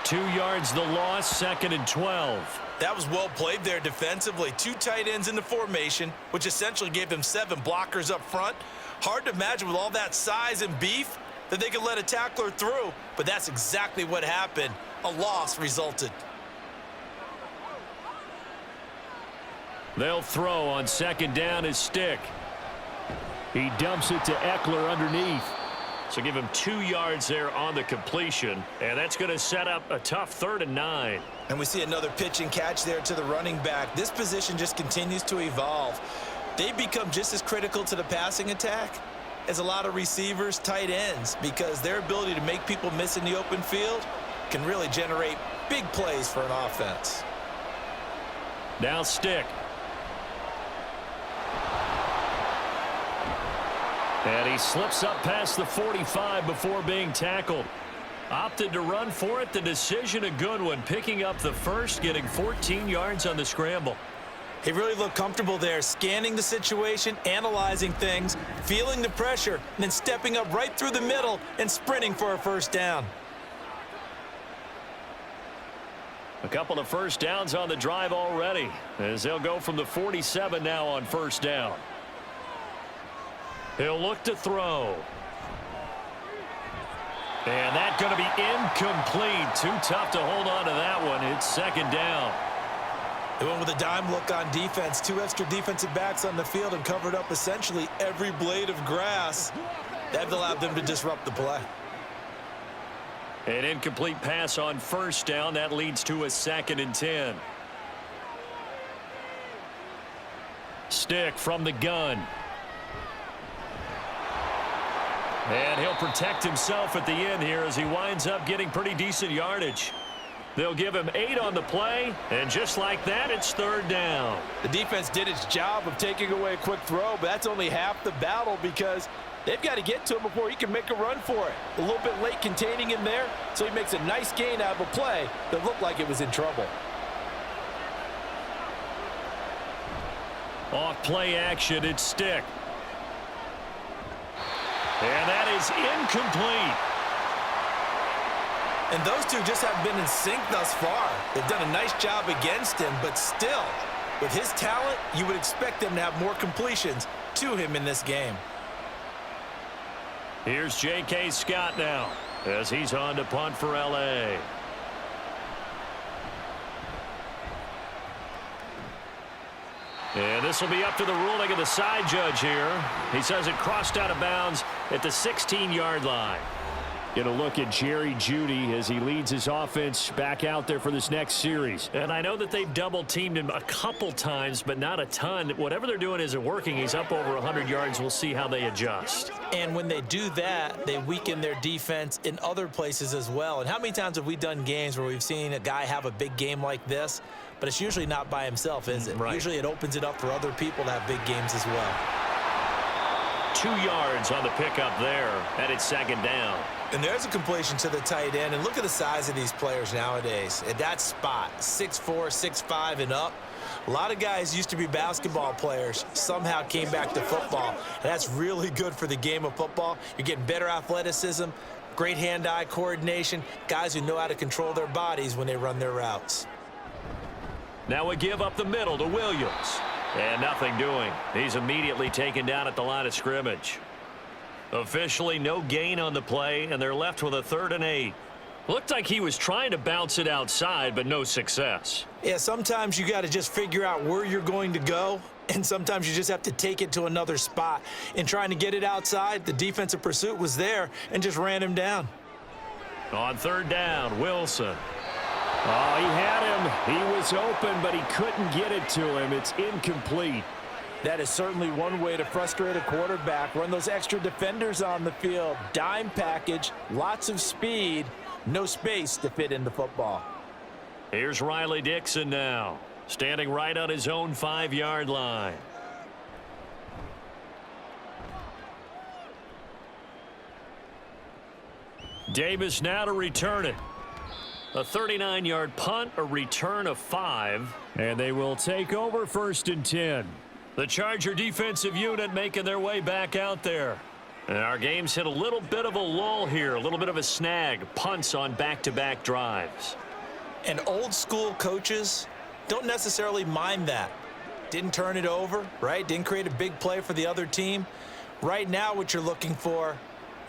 2 yards the loss, 2nd and 12. That was well played there defensively. 2 tight ends in the formation, which essentially gave them 7 blockers up front. Hard to imagine with all that size and beef, that they could let a tackler through, but that's exactly what happened. A loss resulted. They'll throw on second down his stick. He dumps it to Eckler underneath. So give him 2 yards there on the completion, and that's going to set up a tough 3rd and 9. And we see another pitch and catch there to the running back. This position just continues to evolve. They become just as critical to the passing attack as a lot of receivers, tight ends, because their ability to make people miss in the open field can really generate big plays for an offense. Now stick. And he slips up past the 45 before being tackled. Opted to run for it. The decision a good one. Picking up the first, getting 14 yards on the scramble. He really looked comfortable there, scanning the situation, analyzing things, feeling the pressure, and then stepping up right through the middle and sprinting for a first down. A couple of first downs on the drive already, as they'll go from the 47 now on first down. He'll look to throw. And that's going to be incomplete. Too tough to hold on to that one. It's second down. They went with a dime look on defense. 2 extra defensive backs on the field and covered up essentially every blade of grass. That allowed them to disrupt the play. An incomplete pass on first down. That leads to a 2nd and 10. Stick from the gun. And he'll protect himself at the end here as he winds up getting pretty decent yardage. They'll give him 8 on the play, and just like that, it's 3rd down. The defense did its job of taking away a quick throw, but that's only half the battle because they've got to get to him before he can make a run for it. A little bit late containing him there, so he makes a nice gain out of a play that looked like it was in trouble. Off play action, it's stick. And that is incomplete. And those two just haven't been in sync thus far. They've done a nice job against him, but still, with his talent, you would expect them to have more completions to him in this game. Here's J.K. Scott now as he's on to punt for L.A. And this will be up to the ruling of the side judge here. He says it crossed out of bounds at the 16-yard line. Get a look at Jerry Jeudy as he leads his offense back out there for this next series. And I know that they've double-teamed him a couple times, but not a ton. Whatever they're doing isn't working. He's up over 100 yards. We'll see how they adjust. And when they do that, they weaken their defense in other places as well. And how many times have we done games where we've seen a guy have a big game like this, but it's usually not by himself, is it? Right. Usually it opens it up for other people to have big games as well. 2 yards on the pickup there, and it's 2nd down. And there's a completion to the tight end. And look at the size of these players nowadays. At that spot, 6'4", 6'5", and up. A lot of guys used to be basketball players, somehow came back to football. And that's really good for the game of football. You're getting better athleticism, great hand-eye coordination, guys who know how to control their bodies when they run their routes. Now a give up the middle to Williams. And nothing doing. He's immediately taken down at the line of scrimmage. Officially no gain on the play, and they're left with a 3rd and 8. Looked like he was trying to bounce it outside, but no success. Yeah, sometimes you got to just figure out where you're going to go, and sometimes you just have to take it to another spot. In trying to get it outside, the defensive pursuit was there and just ran him down. On 3rd down, Wilson. Oh, he had him. He was open, but he couldn't get it to him. It's incomplete. That is certainly one way to frustrate a quarterback. Run those extra defenders on the field. Dime package, lots of speed, no space to fit in the football. Here's Riley Dixon now, standing right on his own 5-yard line. Davis now to return it. A 39-yard punt, a return of 5, and they will take over 1st and 10. The Charger defensive unit making their way back out there. And our game's hit a little bit of a lull here, a little bit of a snag. Punts on back-to-back drives. And old school coaches don't necessarily mind that. Didn't turn it over, right? Didn't create a big play for the other team. Right now what you're looking for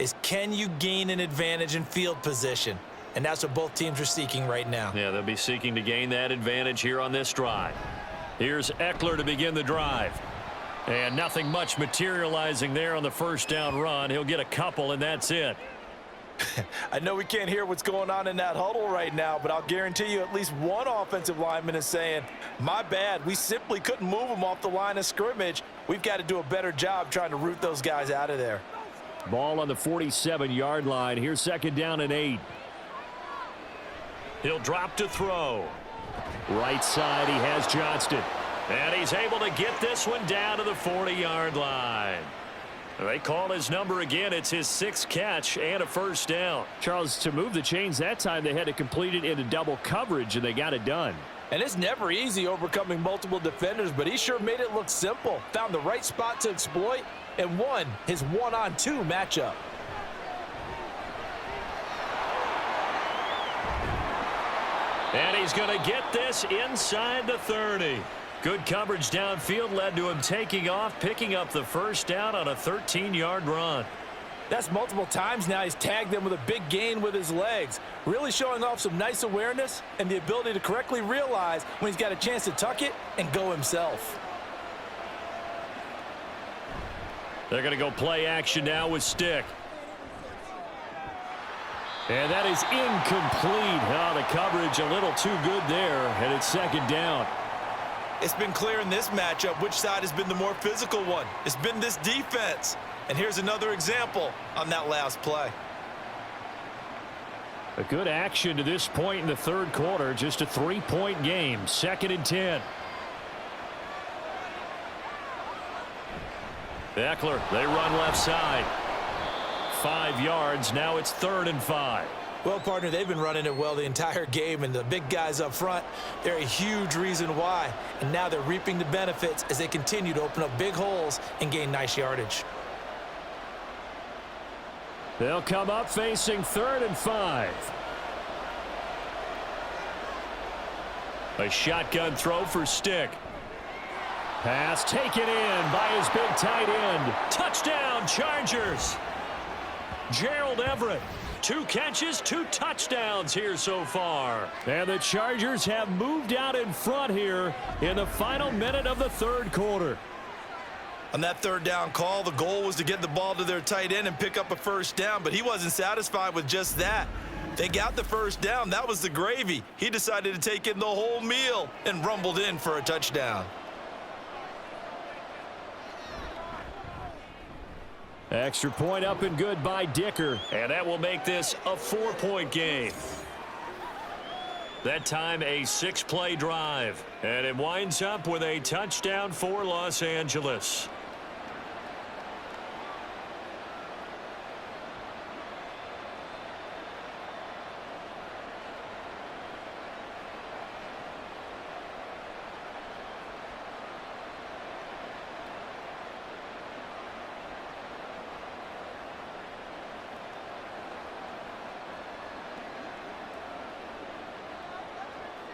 is can you gain an advantage in field position? And that's what both teams are seeking right now. Yeah, they'll be seeking to gain that advantage here on this drive. Here's Eckler to begin the drive. And nothing much materializing there on the first down run. He'll get a couple, and that's it. I know we can't hear what's going on in that huddle right now, but I'll guarantee you at least one offensive lineman is saying, my bad, we simply couldn't move them off the line of scrimmage. We've got to do a better job trying to root those guys out of there. Ball on the 47-yard line. Here's second down and 8. He'll drop to throw. Right side, he has Johnston. And he's able to get this one down to the 40-yard line. They call his number again. It's his 6th catch and a first down. Charles, to move the chains that time, they had to complete it into double coverage, and they got it done. And it's never easy overcoming multiple defenders, but he sure made it look simple. Found the right spot to exploit and won his 1-on-2 matchup. And he's going to get this inside the 30. Good coverage downfield led to him taking off, picking up the first down on a 13-yard run. That's multiple times now he's tagged them with a big gain with his legs. Really showing off some nice awareness and the ability to correctly realize when he's got a chance to tuck it and go himself. They're going to go play action now with Stick. And that is incomplete. Oh, the coverage a little too good there, and it's second down. It's been clear in this matchup which side has been the more physical one. It's been this defense. And here's another example on that last play. A good action to this point in the third quarter. Just a 3-point game. 2nd and 10. Eckler, they run left side. 5 yards. Now it's 3rd and 5. Well, partner, they've been running it well the entire game, and the big guys up front, they're a huge reason why. And now they're reaping the benefits as they continue to open up big holes and gain nice yardage. They'll come up facing 3rd and 5. A shotgun throw for Stick. Pass taken in by his big tight end. Touchdown, Chargers. Gerald Everett. 2 catches, 2 touchdowns here so far. And the Chargers have moved out in front here in the final minute of the third quarter. On that third down call, the goal was to get the ball to their tight end and pick up a first down, but he wasn't satisfied with just that. They got the first down. That was the gravy. He decided to take in the whole meal and rumbled in for a touchdown. Extra point up and good by Dicker. And that will make this a 4-point game. That time a 6-play drive. And it winds up with a touchdown for Los Angeles.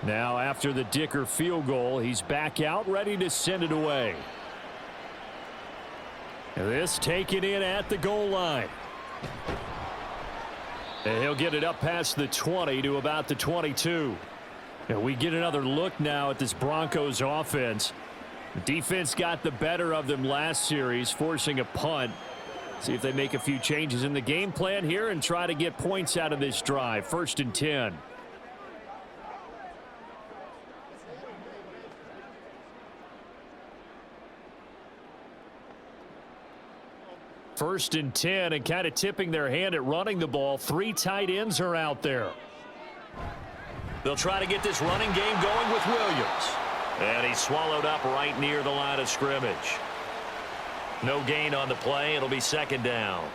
Now, after the Dicker field goal, he's back out, ready to send it away. This taken in at the goal line. And he'll get it up past the 20 to about the 22. And we get another look now at this Broncos offense. The defense got the better of them last series, forcing a punt. See if they make a few changes in the game plan here and try to get points out of this drive. 1st and 10. First and 10, and kind of tipping their hand at running the ball. 3 tight ends are out there. They'll try to get this running game going with Williams. And he's swallowed up right near the line of scrimmage. No gain on the play. It'll be 2nd down.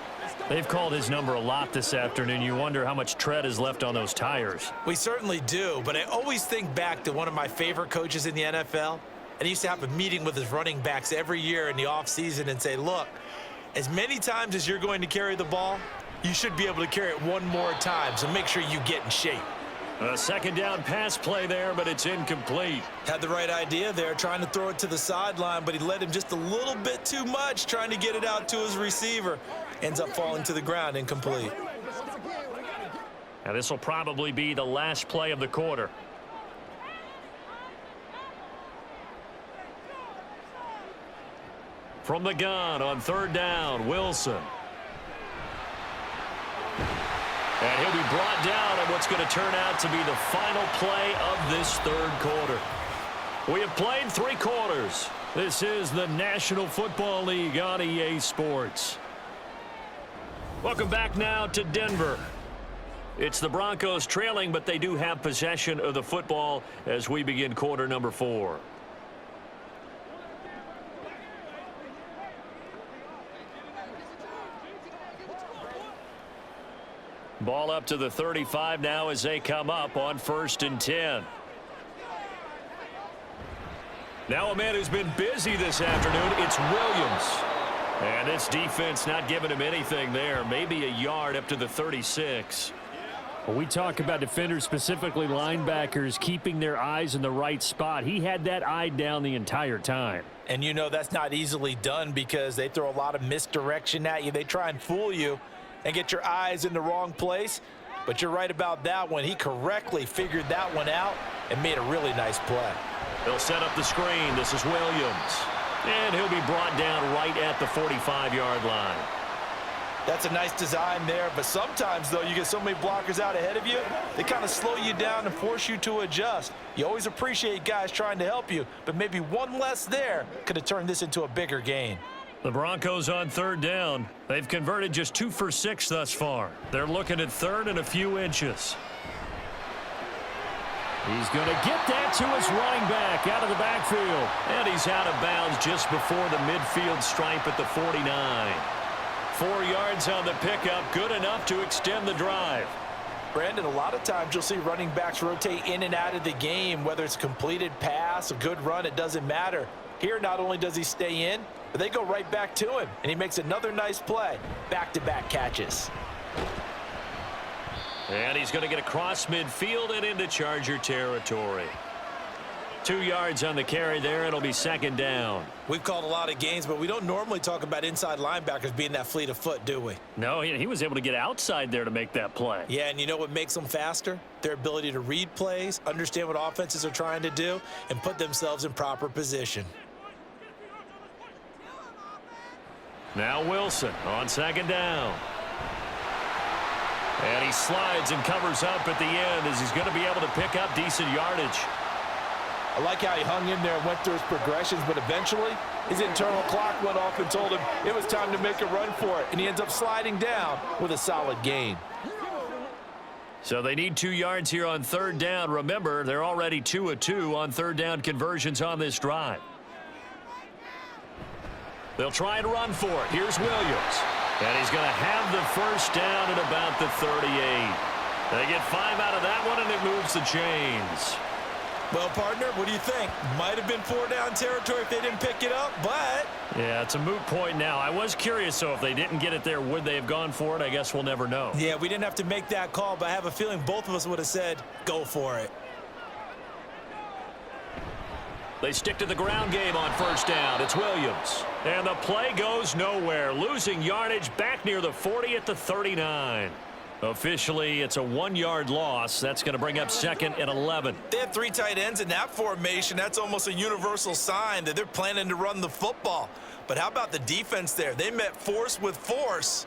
They've called his number a lot this afternoon. You wonder how much tread is left on those tires. We certainly do, but I always think back to one of my favorite coaches in the NFL. And he used to have a meeting with his running backs every year in the offseason and say, look, as many times as you're going to carry the ball, you should be able to carry it one more time, so make sure you get in shape. A 2nd down pass play there, but it's incomplete. Had the right idea there, trying to throw it to the sideline, but he let him just a little bit too much, trying to get it out to his receiver. ends up falling to the ground incomplete. Now this will probably be the last play of the quarter. From the gun on third down, Wilson. And he'll be brought down at what's going to turn out to be the final play of this third quarter. We have played 3 quarters. This is the National Football League on EA Sports. Welcome back now to Denver. It's the Broncos trailing, but they do have possession of the football as we begin quarter number 4. Ball up to the 35 now as they come up on 1st and 10. Now a man who's been busy this afternoon, it's Williams. And this defense not giving him anything there. Maybe a yard up to the 36. When we talk about defenders, specifically linebackers, keeping their eyes in the right spot, he had that eye down the entire time. And you know that's not easily done because they throw a lot of misdirection at you. They try and fool you and get your eyes in the wrong place. But you're right about that one. He correctly figured that one out and made a really nice play. They'll set up the screen. This is Williams. And he'll be brought down right at the 45-yard line. That's a nice design there, but sometimes, though, you get so many blockers out ahead of you, they kind of slow you down and force you to adjust. You always appreciate guys trying to help you, but maybe one less there could have turned this into a bigger gain. The Broncos on third down. They've converted just 2 for 6 thus far. They're looking at third and a few inches. He's going to get that to his running back out of the backfield. And he's out of bounds just before the midfield stripe at the 49. 4 yards on the pickup, good enough to extend the drive. Brandon, a lot of times you'll see running backs rotate in and out of the game, whether it's a completed pass, a good run, it doesn't matter. Here, not only does he stay in, but they go right back to him, and he makes another nice play. Back-to-back catches. And he's going to get across midfield and into Charger territory. 2 yards on the carry there. It'll be 2nd down. We've called a lot of games, but we don't normally talk about inside linebackers being that fleet of foot, do we? No, he was able to get outside there to make that play. Yeah, and you know what makes them faster? Their ability to read plays, understand what offenses are trying to do, and put themselves in proper position. Now Wilson on 2nd down. And he slides and covers up at the end as he's going to be able to pick up decent yardage. I like how he hung in there and went through his progressions, but eventually his internal clock went off and told him it was time to make a run for it, and he ends up sliding down with a solid gain. So they need 2 yards here on third down. Remember, they're already 2 of 2 on third down conversions on this drive. They'll try and run for it. Here's Williams. And he's going to have the first down at about the 38. They get 5 out of that one, and it moves the chains. Well, partner, what do you think? Might have been 4-down territory if they didn't pick it up, but... Yeah, it's a moot point now. I was curious, so if they didn't get it there, would they have gone for it? I guess we'll never know. Yeah, we didn't have to make that call, but I have a feeling both of us would have said, go for it. They stick to the ground game on first down. It's Williams. And the play goes nowhere. Losing yardage back near the 40 at the 39. Officially, it's a 1-yard loss. That's going to bring up 2nd and 11. They have 3 tight ends in that formation. That's almost a universal sign that they're planning to run the football. But how about the defense there? They met force with force.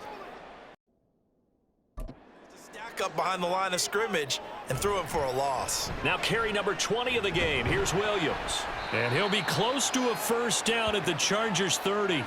Stack up behind the line of scrimmage and threw him for a loss. Now carry number 20 of the game. Here's Williams. And he'll be close to a first down at the Chargers 30.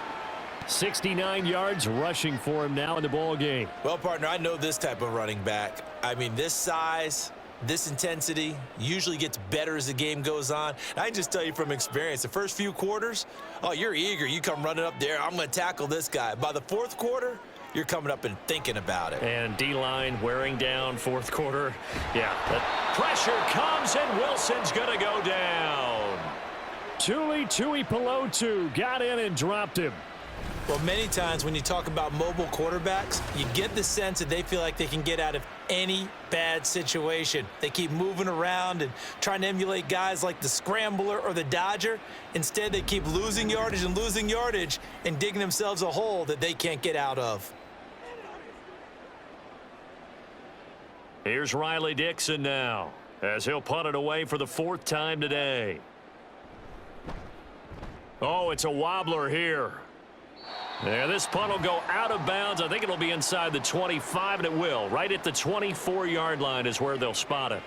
69 yards rushing for him now in the ball game. Well, partner, I know this type of running back. I mean, this size, this intensity usually gets better as the game goes on. And I can just tell you from experience, the first few quarters, oh, you're eager. You come running up there, I'm going to tackle this guy. By the 4th quarter, you're coming up and thinking about it. And D-line wearing down 4th quarter. Yeah, that pressure comes, and Wilson's going to go down. Tui Pelotu got in and dropped him. Well, many times when you talk about mobile quarterbacks, you get the sense that they feel like they can get out of any bad situation. They keep moving around and trying to emulate guys like the Scrambler or the Dodger. Instead, they keep losing yardage and digging themselves a hole that they can't get out of. Here's Riley Dixon now, as he'll punt it away for the 4th time today. Oh, it's a wobbler here. Yeah, this punt will go out of bounds. I think it'll be inside the 25, and it will. Right at the 24-yard line is where they'll spot it.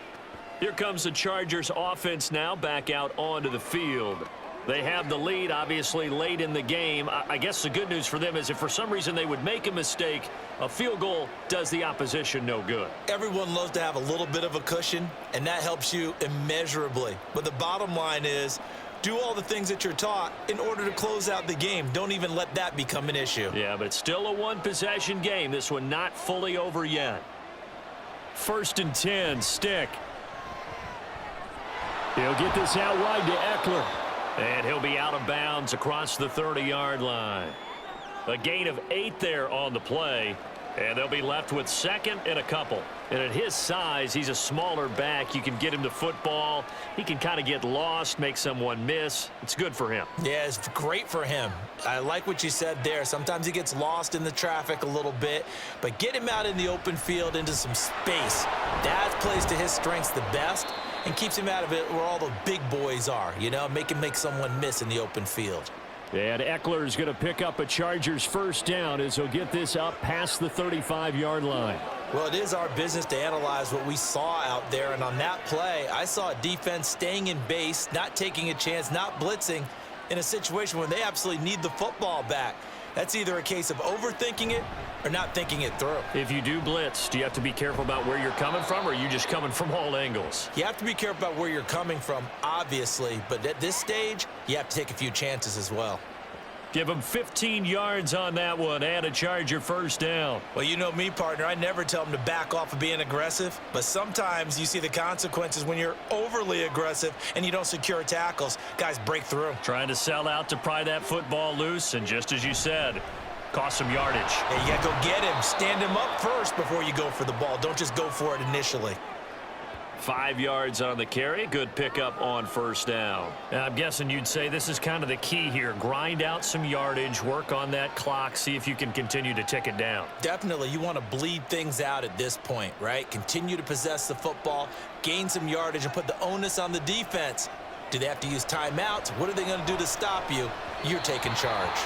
Here comes the Chargers offense now back out onto the field. They have the lead, obviously, late in the game. I guess the good news for them is if for some reason they would make a mistake, a field goal does the opposition no good. Everyone loves to have a little bit of a cushion, and that helps you immeasurably. But the bottom line is, do all the things that you're taught in order to close out the game. Don't even let that become an issue. Yeah, but it's still a one-possession game. This one not fully over yet. 1st and 10, Stick. He'll get this out wide to Eckler. And he'll be out of bounds across the 30-yard line. A gain of 8 there on the play. And they'll be left with 2nd and a couple. And at his size, he's a smaller back. You can get him to football. He can kind of get lost, make someone miss. It's good for him. Yeah, it's great for him. I like what you said there. Sometimes he gets lost in the traffic a little bit. But get him out in the open field into some space. That plays to his strengths the best and keeps him out of it where all the big boys are. You know, make him make someone miss in the open field. And Eckler's going to pick up a Chargers 1st down as he'll get this up past the 35-yard line. Well, it is our business to analyze what we saw out there, and on that play, I saw a defense staying in base, not taking a chance, not blitzing in a situation where they absolutely need the football back. That's either a case of overthinking it or not thinking it through. If you do blitz, do you have to be careful about where you're coming from, or are you just coming from all angles? You have to be careful about where you're coming from, obviously, but at this stage, you have to take a few chances as well. Give him 15 yards on that one and a Charger 1st down. Well, you know me, partner. I never tell them to back off of being aggressive, but sometimes you see the consequences when you're overly aggressive and you don't secure tackles. Guys break through. Trying to sell out to pry that football loose, and just as you said, cost some yardage. Yeah, you got to go get him. Stand him up first before you go for the ball. Don't just go for it initially. 5 yards on the carry. Good pickup on 1st down. And I'm guessing you'd say this is kind of the key here. Grind out some yardage, work on that clock, see if you can continue to tick it down. Definitely. You want to bleed things out at this point, right? Continue to possess the football, gain some yardage, and put the onus on the defense. Do they have to use timeouts? What are they going to do to stop you? You're taking charge.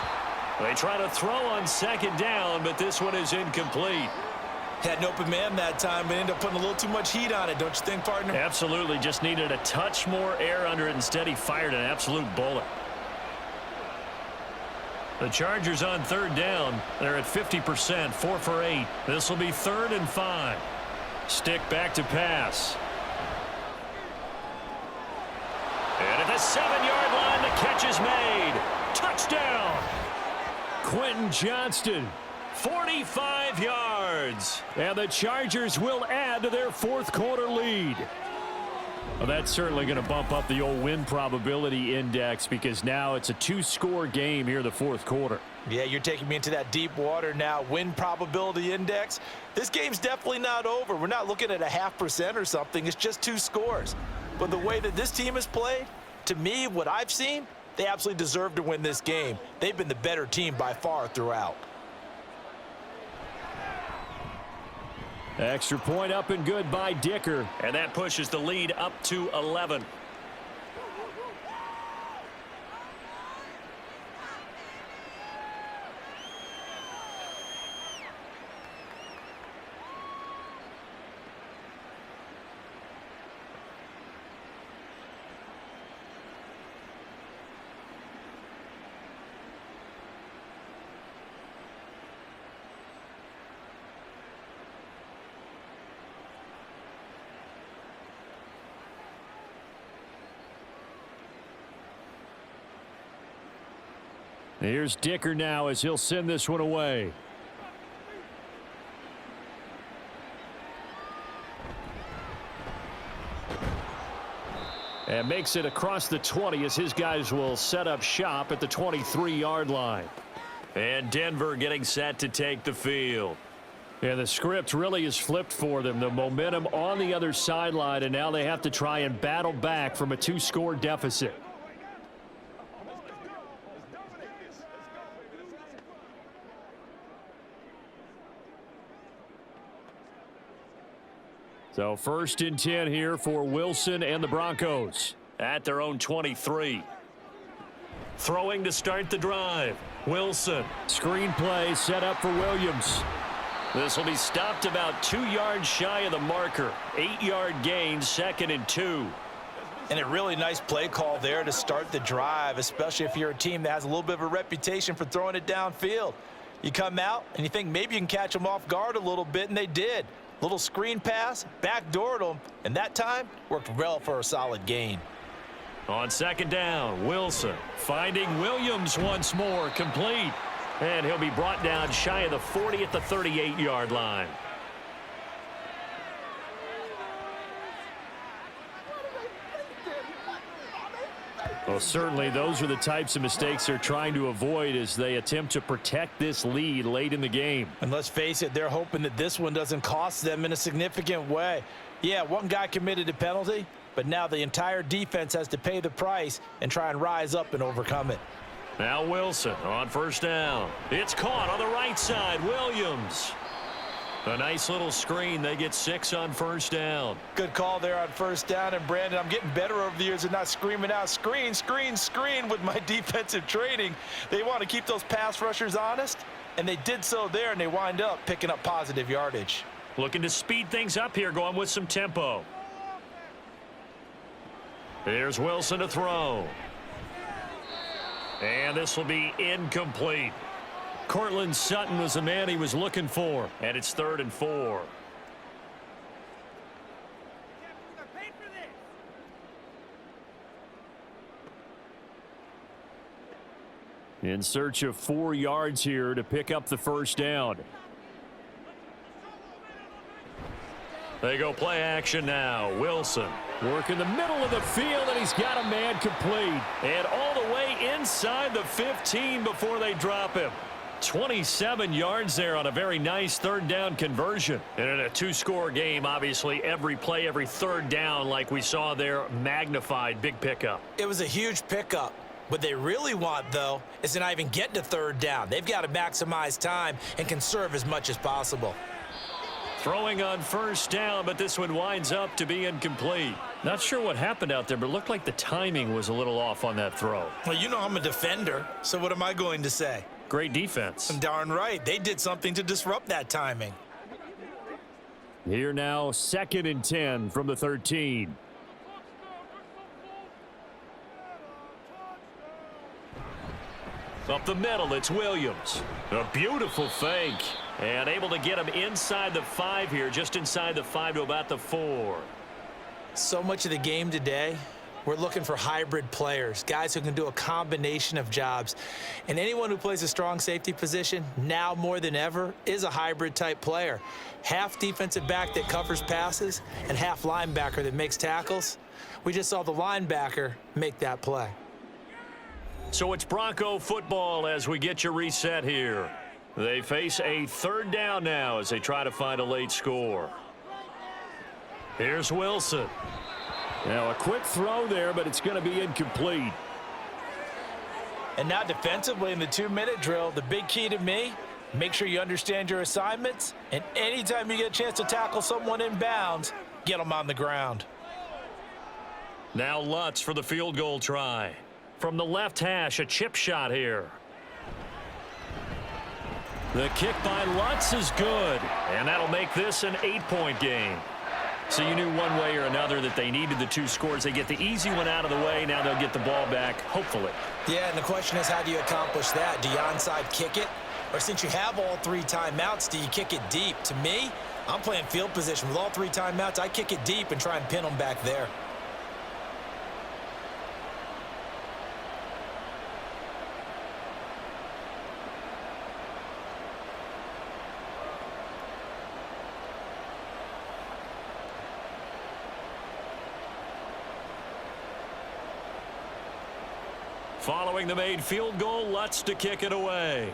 They try to throw on 2nd down, but this one is incomplete. Had an open man that time, but ended up putting a little too much heat on it, don't you think, partner? Absolutely. Just needed a touch more air under it. Instead, he fired an absolute bullet. The Chargers on 3rd down. They're at 50%, 4 for 8. This will be 3rd and 5. Stick back to pass. And at the 7-yard line, the catch is made. Touchdown. Quentin Johnston. 45 yards. And the Chargers will add to their 4th quarter lead. Well, that's certainly going to bump up the old win probability index because now it's a 2-score game here in the 4th quarter. Yeah, you're taking me into that deep water now. Win probability index. This game's definitely not over. We're not looking at a 0.5% or something. It's just 2 scores. But the way that this team has played, to me, what I've seen, they absolutely deserve to win this game. They've been the better team by far throughout. Extra point up and good by Dicker. And that pushes the lead up to 11. Here's Dicker now as he'll send this one away. And makes it across the 20 as his guys will set up shop at the 23-yard line. And Denver getting set to take the field. Yeah, the script really is flipped for them. The momentum on the other sideline, and now they have to try and battle back from a 2-score deficit. So 1st and 10 here for Wilson and the Broncos. At their own 23. Throwing to start the drive. Wilson. Screen play set up for Williams. This will be stopped about 2 yards shy of the marker. 8-yard gain, 2nd and 2. And a really nice play call there to start the drive, especially if you're a team that has a little bit of a reputation for throwing it downfield. You come out and you think maybe you can catch them off guard a little bit, and they did. Little screen pass, backdoored them, and that time worked well for a solid gain. On 2nd down, Wilson finding Williams once more, complete. And he'll be brought down shy of the 40 at the 38-yard line. Well, certainly those are the types of mistakes they're trying to avoid as they attempt to protect this lead late in the game. And let's face it, they're hoping that this one doesn't cost them in a significant way. Yeah, one guy committed a penalty, but now the entire defense has to pay the price and try and rise up and overcome it. Now Wilson on 1st down. It's caught on the right side. Williams. A nice little screen. They get 6 on 1st down. Good call there on 1st down. And, Brandon, I'm getting better over the years of not screaming out screen, screen, screen with my defensive training. They want to keep those pass rushers honest, and they did so there, and they wind up picking up positive yardage. Looking to speed things up here, going with some tempo. Here's Wilson to throw. And this will be incomplete. Cortland Sutton was the man he was looking for. And it's 3rd and 4. In search of 4 yards here to pick up the 1st down. They go play action now. Wilson. Work in the middle of the field, and he's got a man complete. And all the way inside the 15 before they drop him. 27 yards there on a very nice 3rd down conversion. And in a 2-score game, obviously, every play, every 3rd down, like we saw there, magnified. Big pickup. It was a huge pickup. What they really want, though, is to not even get to 3rd down. They've got to maximize time and conserve as much as possible. Throwing on 1st down, but this one winds up to be incomplete. Not sure what happened out there, but it looked like the timing was a little off on that throw. Well, you know I'm a defender, so what am I going to say? Great defense. Darn right. They did something to disrupt that timing. Here now, 2nd and 10 from the 13. Up the middle, it's Williams. A beautiful fake. And able to get him inside the 5 here, just inside the 5 to about the 4. So much of the game today, we're looking for hybrid players, guys who can do a combination of jobs. And anyone who plays a strong safety position, now more than ever, is a hybrid type player. Half defensive back that covers passes and half linebacker that makes tackles. We just saw the linebacker make that play. So it's Bronco football as we get your reset here. They face a 3rd down now as they try to find a late score. Here's Wilson. Now a quick throw there, but it's going to be incomplete. And now defensively in the 2-minute drill, the big key to me, make sure you understand your assignments, and anytime you get a chance to tackle someone in bounds, get them on the ground. Now Lutz for the field goal try. From the left hash, a chip shot here. The kick by Lutz is good, and that'll make this an 8-point game. So you knew one way or another that they needed the 2 scores. They get the easy one out of the way. Now they'll get the ball back, hopefully. Yeah, and the question is, how do you accomplish that? Do you onside kick it? Or since you have all 3 timeouts, do you kick it deep? To me, I'm playing field position. With all 3 timeouts, I kick it deep and try and pin them back there. Following the made field goal, Lutz to kick it away.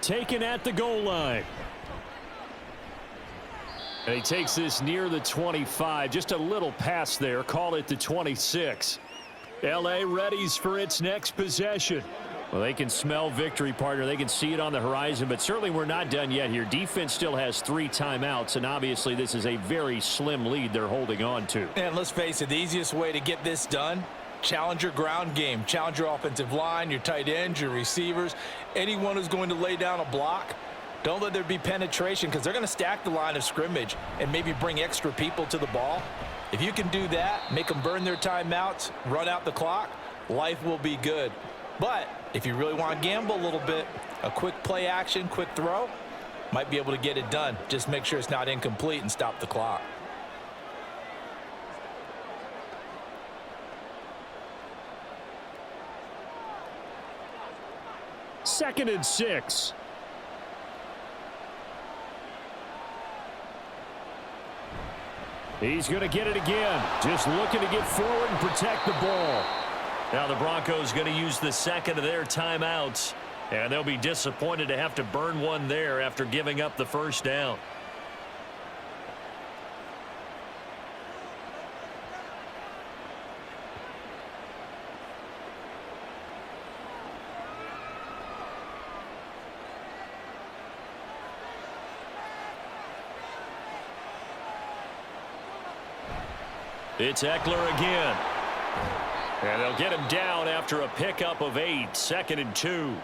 Taken at the goal line. And he takes this near the 25. Just a little pass there. Call it the 26. L.A. readies for its next possession. Well, they can smell victory, partner. They can see it on the horizon, but certainly we're not done yet here. Defense still has 3 timeouts, and obviously this is a very slim lead they're holding on to. And let's face it, the easiest way to get this done, challenge your ground game. Challenge your offensive line, your tight ends, your receivers, anyone who's going to lay down a block. Don't let there be penetration because they're going to stack the line of scrimmage and maybe bring extra people to the ball. If you can do that, make them burn their timeouts, run out the clock, life will be good. But if you really want to gamble a little bit, a quick play action, quick throw, might be able to get it done. Just make sure it's not incomplete and stop the clock. Second and 6. He's going to get it again. Just looking to get forward and protect the ball. Now the Broncos going to use the second of their timeouts, and they'll be disappointed to have to burn one there after giving up the first down. It's Eckler again. And they'll get him down after a pickup of 8, 2nd and 2.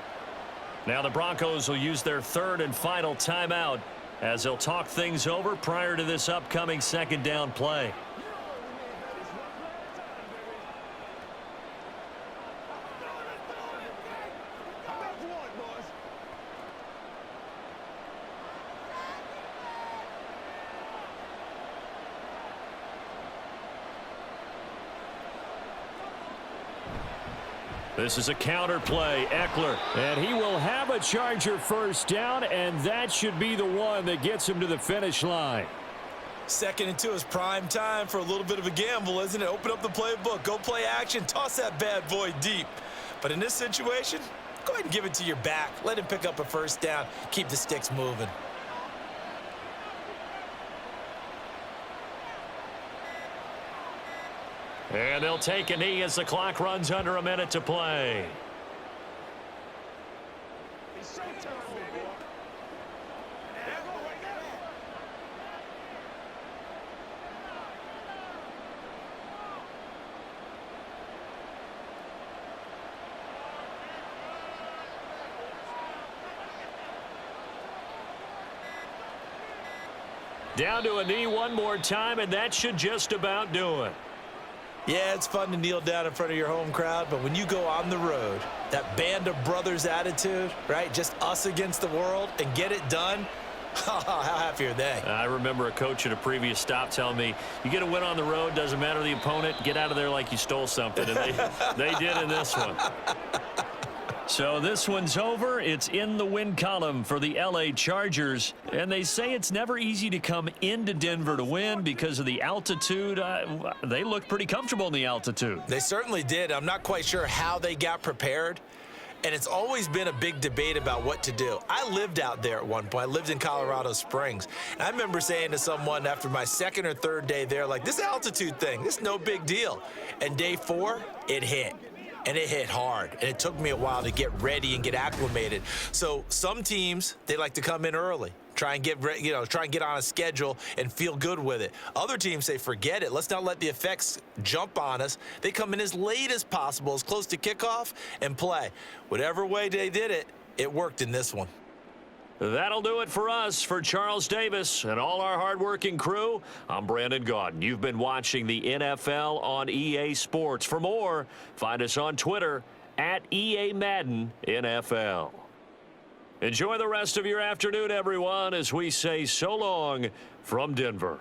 Now the Broncos will use their third and final timeout as they'll talk things over prior to this upcoming second down play. This is a counter play. Eckler. And he will have a Charger first down, and that should be the one that gets him to the finish line. 2nd and 2 is prime time for a little bit of a gamble, isn't it? Open up the playbook. Go play action. Toss that bad boy deep. But in this situation, go ahead and give it to your back. Let him pick up a first down. Keep the sticks moving. And they'll take a knee as the clock runs under a minute to play. Down to a knee one more time, and that should just about do it. Yeah, it's fun to kneel down in front of your home crowd, but when you go on the road, that band of brothers attitude, right, just us against the world, and get it done, how happy are they? I remember a coach at a previous stop telling me, you get a win on the road, doesn't matter the opponent, get out of there like you stole something, and they did in this one. So this one's over. It's in the win column for the LA Chargers. And they say it's never easy to come into Denver to win because of the altitude. They look pretty comfortable in the altitude. They certainly did. I'm not quite sure how they got prepared. And it's always been a big debate about what to do. I lived out there at one point. I lived in Colorado Springs. And I remember saying to someone after my 2nd or 3rd day there, like, this altitude thing, this is no big deal. And day 4, it hit. And it hit hard, and it took me a while to get ready and get acclimated. So some teams, they like to come in early, try and get on a schedule and feel good with it. Other teams say, forget it. Let's not let the effects jump on us. They come in as late as possible, as close to kickoff, and play. Whatever way they did it, it worked in this one. That'll do it for us. For Charles Davis and all our hardworking crew, I'm Brandon Gaudin. You've been watching the NFL on EA Sports. For more, find us on Twitter at EA Madden NFL. Enjoy the rest of your afternoon, everyone, as we say so long from Denver.